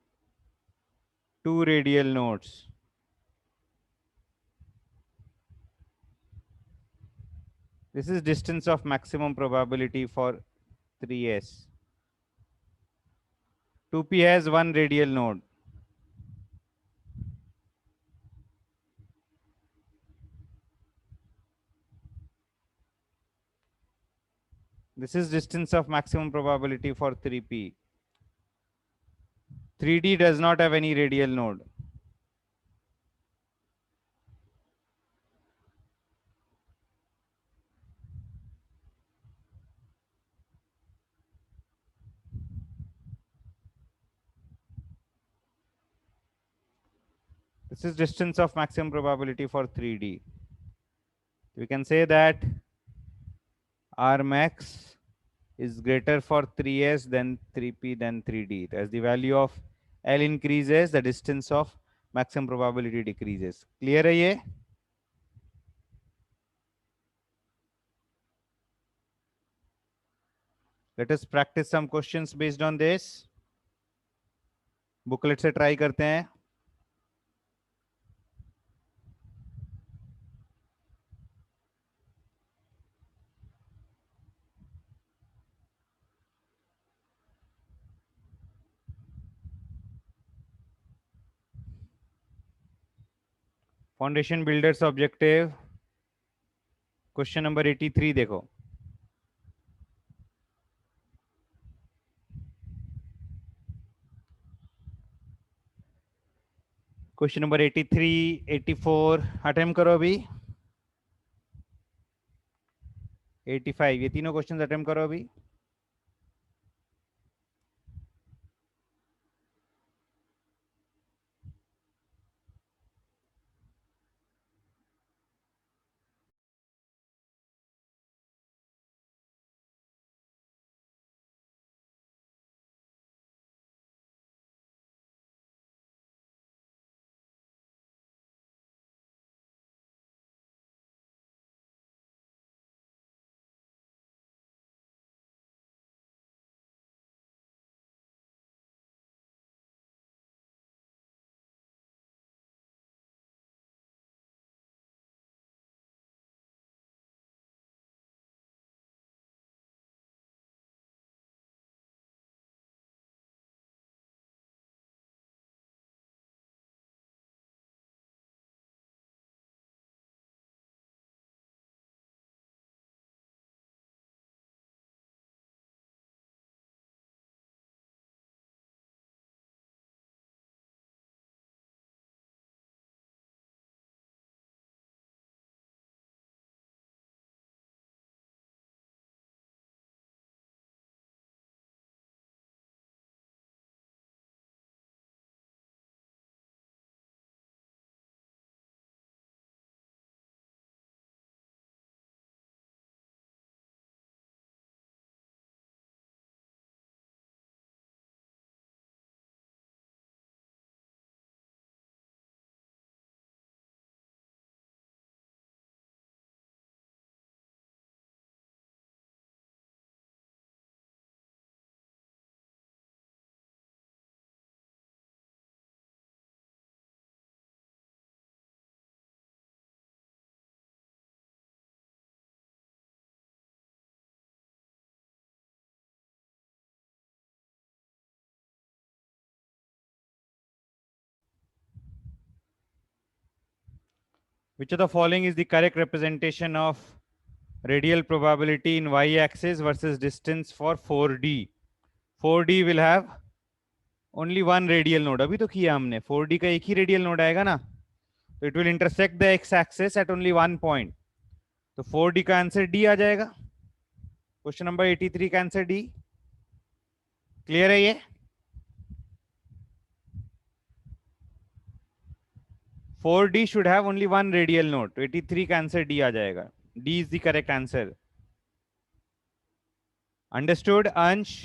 [SPEAKER 1] two radial nodes. This is distance of maximum probability for 3s. 2p has one radial node. This is distance of maximum probability for 3p. 3d does not have any radial node. This is distance of maximum probability for 3d. We can say that R max is greater for 3s than 3p than 3d. As the value of L increases, the distance of maximum probability decreases. Clear है ये? Let us practice some questions based on this. Booklet से try करते हैं. Foundation builders objective question number 83 देखो. Question number 83, 84 attempt करो अभी. 85 ये तीनों क्वेश्चंस अटेम्प्ट करो अभी. Which of the following is the correct representation of radial probability in y axis versus distance for 4D. 4D will have only one radial node. अभी तो किया हमने, 4D का एक ही radial node आएगा ना, तो it will intersect the x axis at only one point. तो 4D का आंसर D आ जाएगा. क्वेश्चन नंबर 83 का आंसर D. क्लियर है ये? Four D should have only one radial node. तो 83 का आंसर डी आ जाएगा. D is the correct answer. Understood Ansh?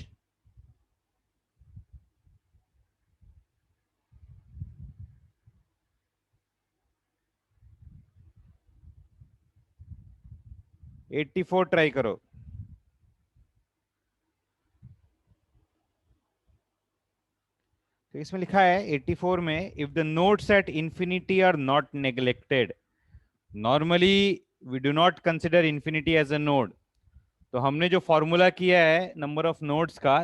[SPEAKER 1] Eighty four try करो. तो इसमें लिखा है 84 में, if the nodes at infinity are not neglected. Normally we do not consider infinity as a node. तो हमने जो फॉर्मूला किया है नंबर ऑफ नोड्स का,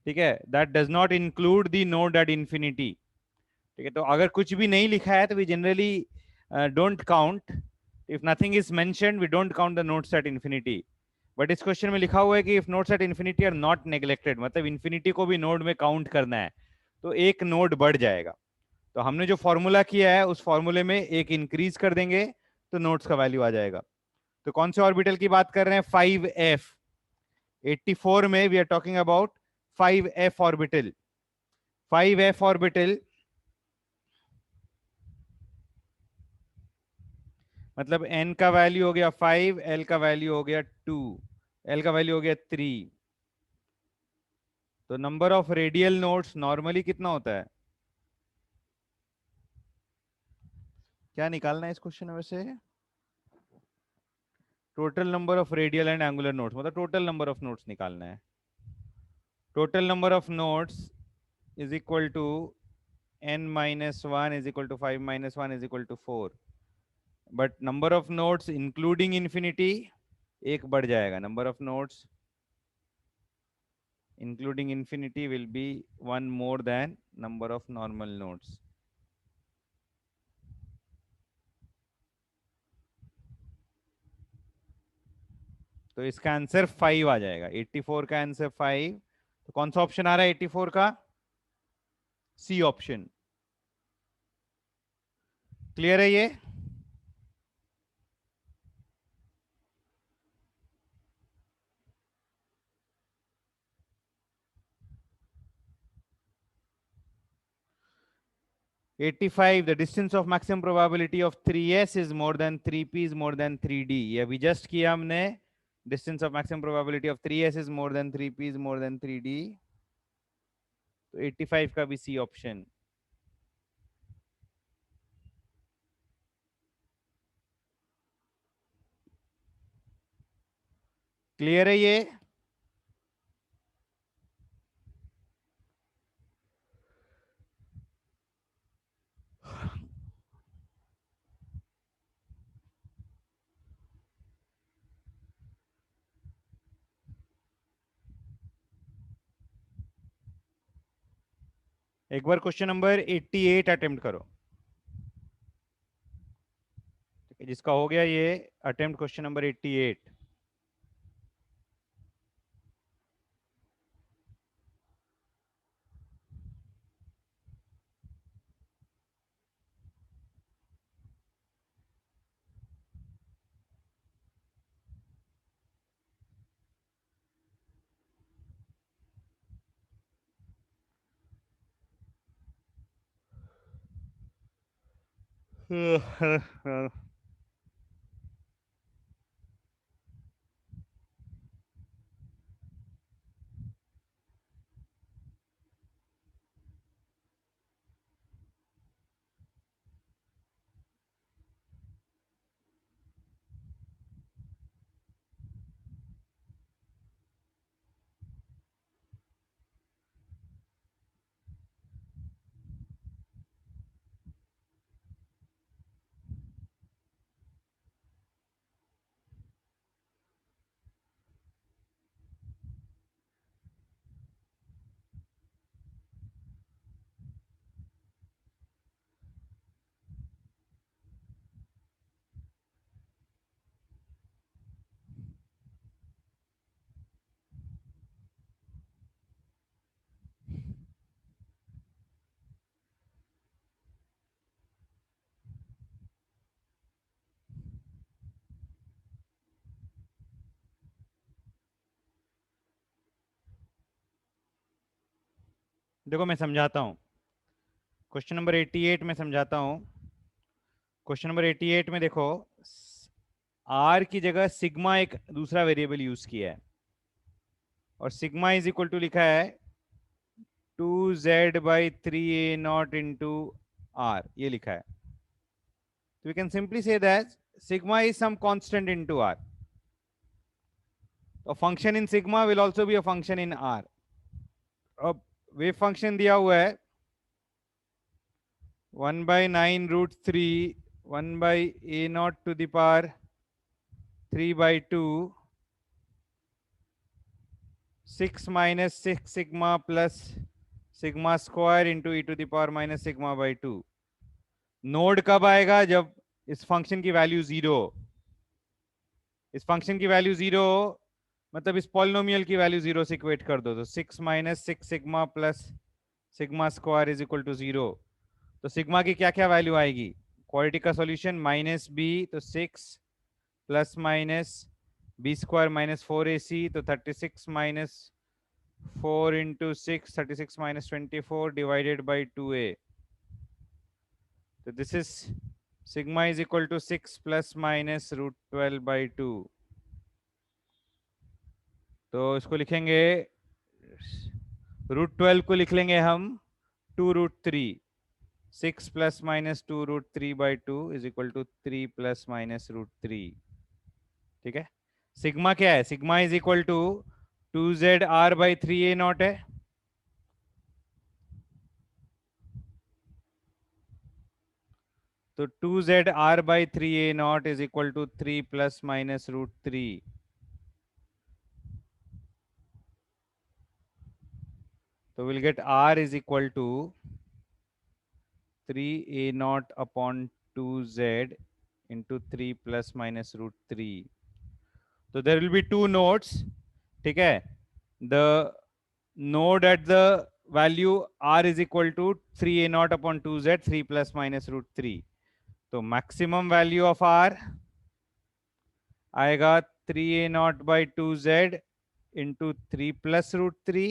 [SPEAKER 1] ठीक है, that does not include the node at infinity. ठीक है, तो अगर कुछ भी नहीं लिखा है तो we generally don't count. If nothing is mentioned we don't count the nodes at infinity. But इस क्वेश्चन में लिखा हुआ है कि if nodes at infinity are not neglected, मतलब इंफिनिटी को भी नोड में काउंट करना है, तो एक नोड बढ़ जाएगा. तो हमने जो फॉर्मूला किया है उस फॉर्मूले में एक इंक्रीज कर देंगे तो नोड्स का वैल्यू आ जाएगा. तो कौन से ऑर्बिटल की बात कर रहे हैं? 5f. 84 में we are talking about 5f orbital. 5f orbital मतलब n का वैल्यू हो गया 5, l का वैल्यू हो गया 2, l का वैल्यू हो गया 3. तो number of radial nodes normally कितना होता है? क्या निकालना है इस क्वेश्चन में वैसे? Total number of radial and angular nodes, मतलब टोटल नंबर ऑफ नोड्स निकालना है. Total number of nodes is equal to n minus 1 is equal to 5 minus 1 is equal to 4. But number of nodes including infinity एक बढ़ जाएगा. Number of nodes including infinity will be one more than number of normal nodes. तो इसका answer 5 आ जाएगा. 84 का answer 5. तो कौन सा ऑप्शन आ रहा है 84 का? C option. क्लियर है ये? '85 the distance of maximum probability of 3s is more than 3p is more than 3d. ये अभी जस्ट किया हमने. distance of maximum probability of 3s is more than 3p is more than 3d. तो 85 का भी C option. Clear है ये? एक बार क्वेश्चन नंबर 88 अटेम्प्ट करो. जिसका हो गया ये अटेम्प्ट क्वेश्चन नंबर 88. देखो मैं समझाता हूँ, क्वेश्चन नंबर 88 में समझाता हूँ। क्वेश्चन नंबर 88 में देखो, आर की जगह सिग्मा एक दूसरा वेरिएबल यूज किया है, और सिग्मा इज इक्वल टू लिखा है 2z/3a0 इंटू आर, ये लिखा है। तो we can simply say that sigma is some constant into r. A function in sigma will also be a function in R. अब वेव फंक्शन दिया हुआ है 1/9√3 1/a0 to the power 3/2 6 minus 6 sigma plus sigma square into e to the power minus sigma by 2। Node कब आएगा? जब इस function की value zero, इस फंक्शन की वैल्यू जीरो, मतलब इस पॉलिनोमियल की वैल्यू जीरो से इक्वेट कर दो, तो 6 minus 6 sigma plus sigma square is equal to 0। तो सिग्मा की क्या क्या वैल्यू आएगी? क्वाड्रेटिक का सॉल्यूशन माइनस बी, तो 6 plus minus b square minus 4ac, तो 36 minus 4 into 6, 36 minus 24 divided by 2a। तो this is sigma is equal to 6 plus minus √12/2। तो इसको लिखेंगे, √12 को लिख लेंगे हम 2√3। 6 plus minus 2√3/2 is equal to 3 plus minus √3। ठीक है, सिग्मा क्या है? Sigma is equal to 2zr/3a0 है। तो 2zr/3a0 is equal to 3 plus minus √3। तो will get r is equal to 3a0 upon 2z into 3 plus minus √3। तो there will be two nodes, ठीक है। द node at the value r is equal to 3a0 upon 2z 3 plus minus √3। तो maximum value of r आएगा 3a0/2z into 3 plus √3,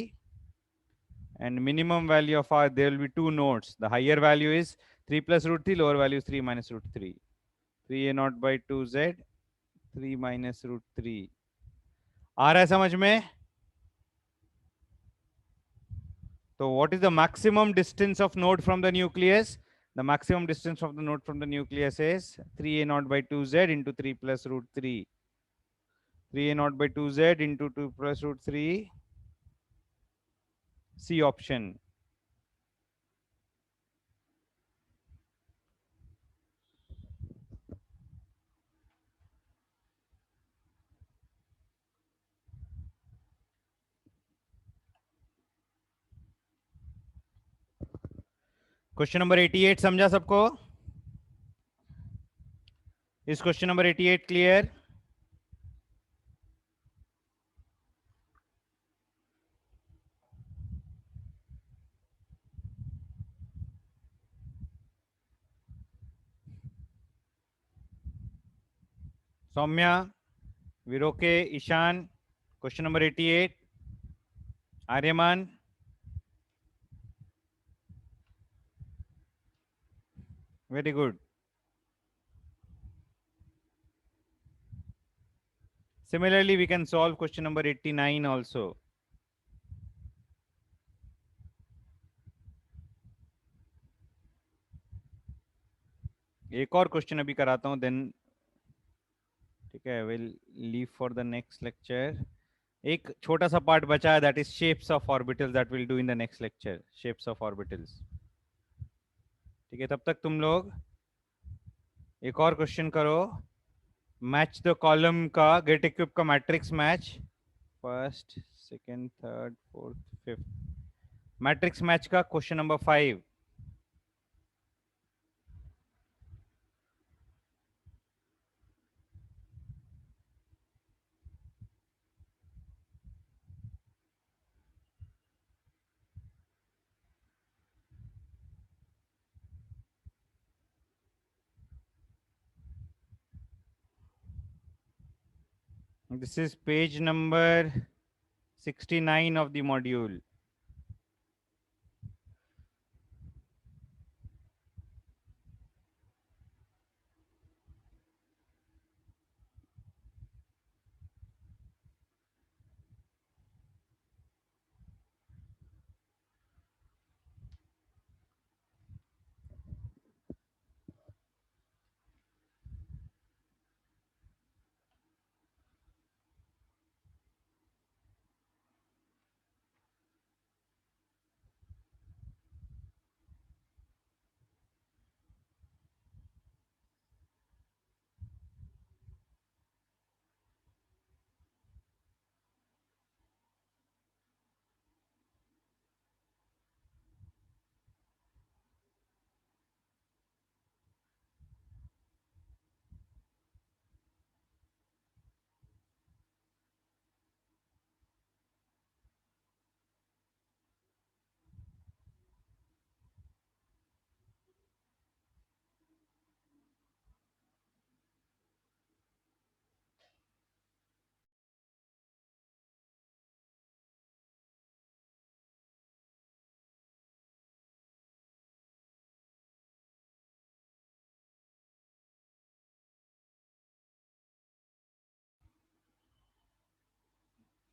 [SPEAKER 1] and minimum value of r, there will be two nodes. The higher value is 3 plus √3, lower value is 3 minus √3। 3a0/2z 3 minus √3 आ रहा है समझ में? So what is the maximum distance of node from the nucleus? The maximum distance of the node from the nucleus is 3a0/2z into 3 plus √3। 3a0/2z into 2 plus √3, C option। Question number 88 समझा सबको? इस question number 88 clear? Saumya, Viroke, Ishaan, question number 88। Aryaman, very good. Similarly, we can solve question number 89 also। एक और question अभी कराता हूं, then ठीक है, will leave for the next lecture. एक छोटा सा पार्ट बचा है, that is shapes of orbitals, that will do in the next lecture, shapes of orbitals. ठीक है, तब तक तुम लोग एक और क्वेश्चन करो, मैच द कॉलम का, गेट इक्विप का matrix match, first second third fourth fifth, matrix match का question number 5। This is page number 69 of the module।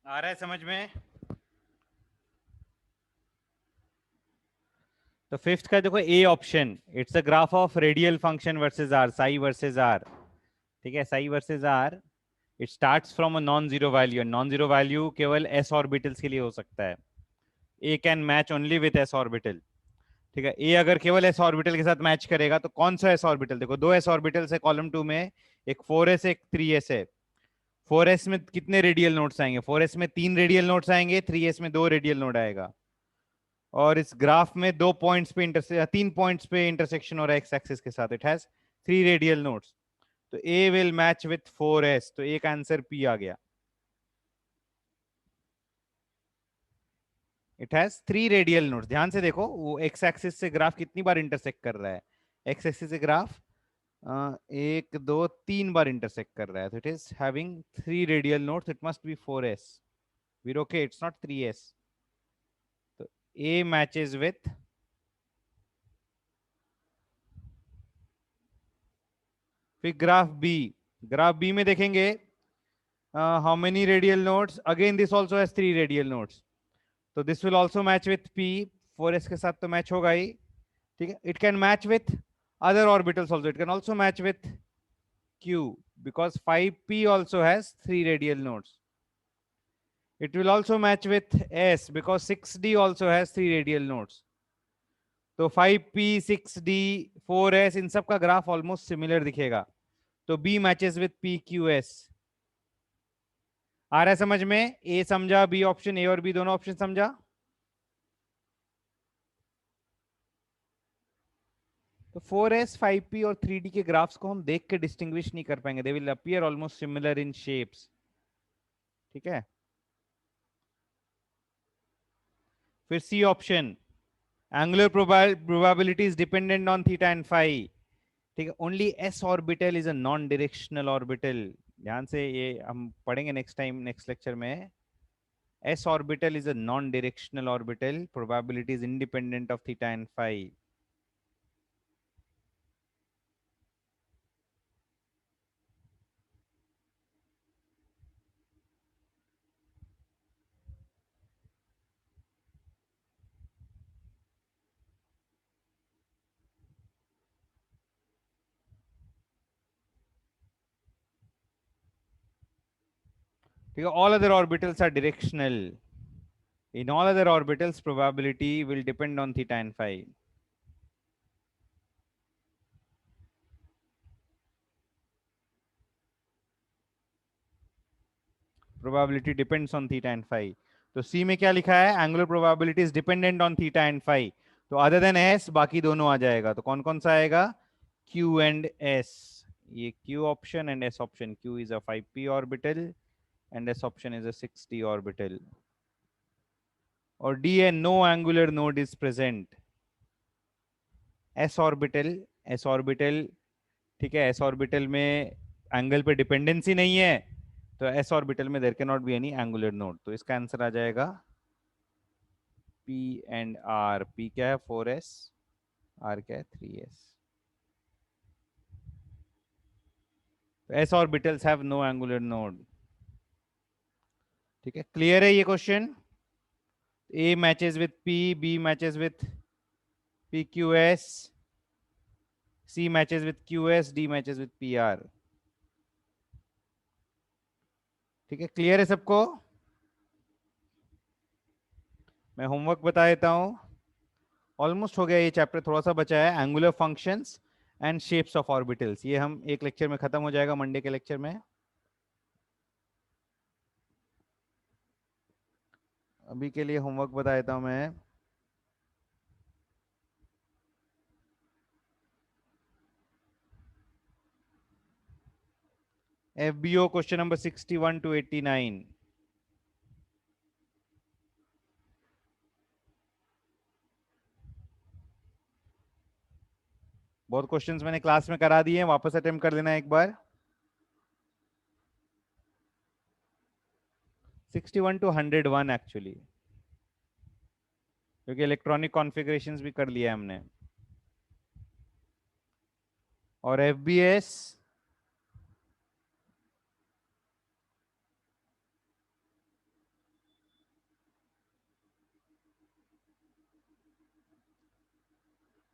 [SPEAKER 1] आ रहा है समझ में? तो फिफ्थ का देखो A option, it's a graph of radial function versus R, psi versus R. ठीक है, psi versus R, it starts from a non zero value, non zero value केवल एस ऑर्बिटल्स के लिए हो सकता है। A can match only with S orbital. ठीक है, ए अगर केवल एस ऑर्बिटल के साथ मैच करेगा तो कौन सा एस ऑर्बिटल, देखो दो एस ऑर्बिटल्स है कॉलम टू में, एक 4s एक 3s है। 4s में कितने रेडियल नोड्स आएंगे, 4s में 3 रेडियल नोड्स आएंगे, 3s में 2 रेडियल नोड आएगा। और इस ग्राफ में 2 पॉइंट्स पे 3 पॉइंट्स पे इंटरसेक्शन हो रहा है एक्स एक्सिस के साथ, इट हैज 3 रेडियल नोड्स। तो ए विल मैच विथ 4s, तो एक आंसर पी आ गया। It has 3 radial nodes. ध्यान से देखो वो एक्स एक्सिस से ग्राफ कितनी बार इंटरसेक्ट कर रहा है, एक्स एक्सिस से ग्राफ एक दो तीन बार इंटरसेक्ट कर रहा है, तो it is having 3 radial nodes, it must be 4s। Veer okay, it's not 3s। तो ए मैचेस विथ, फिर ग्राफ बी, ग्राफ बी में देखेंगे how many radial nodes, again this also has 3 radial nodes, तो this will also match with P, 4s के साथ तो match होगा ही। ठीक है, it can match with other orbitals also, it can also match with q because 5p also has 3 radial nodes. It will also match with s because 6d also has 3 radial nodes. तो 5p 6d 4s इन सब का graph almost similar दिखेगा, तो b matches with pqs। आ रहा है समझ में? ए समझा, बी ऑप्शन, ए और बी दोनों ऑप्शन समझा? तो 4s 5p और 3d के ग्राफ्स को हम देख के डिस्टिंग्विश नहीं कर पाएंगे, they will appear almost similar in shapes. ठीक है, फिर C option, angular probability is dependent on theta and phi. ठीक है, only s orbital is a non directional orbital. ध्यान से ये हम पढ़ेंगे नेक्स्ट टाइम, नेक्स्ट लेक्चर में। S orbital is a non directional orbital, probability is independent of theta and phi. ठीक है, all other orbitals are directional. In all other orbitals, probability will depend on theta and phi. Probability depends on theta and phi. तो C में क्या लिखा है, angular probability is dependent on theta and phi. तो other than S बाकी दोनों आ जाएगा, तो कौन कौन सा आएगा, Q and S। ये Q option and S option, Q is a 5p orbital and S option is a 6d orbital। और D है no angular node is present। S orbital, S orbital, ठीक है, S orbital में angle पे dependency नहीं है, तो S orbital में there can not be any angular node, तो इसका आंसर आ जाएगा P एंड R। P क्या है 4s, R क्या है 3s। तो S orbitals have no angular node। ठीक है, क्लियर है ये question? A matches with P, B matches with PQS, C matches with QS, D matches with PR। ठीक है, क्लियर है सबको? मैं होमवर्क बता देता हूं, ऑलमोस्ट हो गया ये चैप्टर, थोड़ा सा बचा है, angular functions and shapes of orbitals. ये हम एक लेक्चर में खत्म हो जाएगा, मंडे के लेक्चर में। अभी के लिए होमवर्क बता देता हूं मैं। FBO question number 61 to 89। बहुत क्वेश्चंस मैंने क्लास में करा दिए हैं, वापस अटेम्प्ट कर लेना एक बार। 61 to 101 एक्चुअली, क्योंकि इलेक्ट्रॉनिक कॉन्फ़िगरेशंस भी कर लिया है हमने। और FBS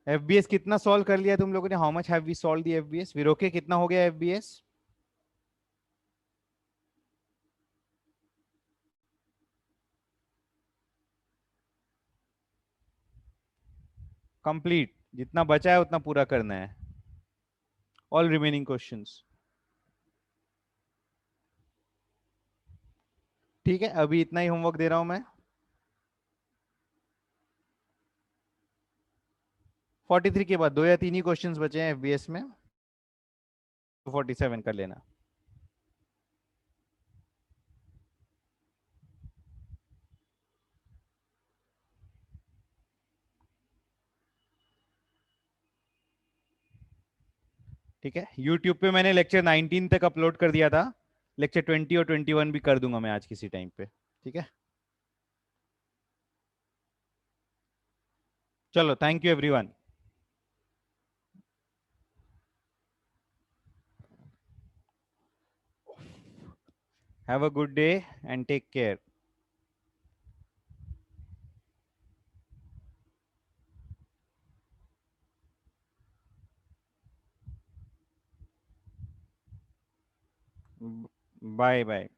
[SPEAKER 1] एफबीएस कितना सॉल्व कर लिया तुम लोगों ने? How much have we solved the FBS? Viroke कितना हो गया एफबीएस? कंप्लीट, जितना बचा है उतना पूरा करना है, ऑल रिमेनिंग क्वेश्चंस। ठीक है, अभी इतना ही होमवर्क दे रहा हूं मैं। 43 के बाद 2 या 3 ही क्वेश्चंस बचे हैं एफबीएस में, 47 कर लेना। ठीक है, यूट्यूब पे मैंने लेक्चर 19 तक अपलोड कर दिया था, लेक्चर 20 और 21 भी कर दूंगा मैं आज किसी टाइम पे। ठीक है, चलो, thank you everyone. Have a good day and take care. Bye bye.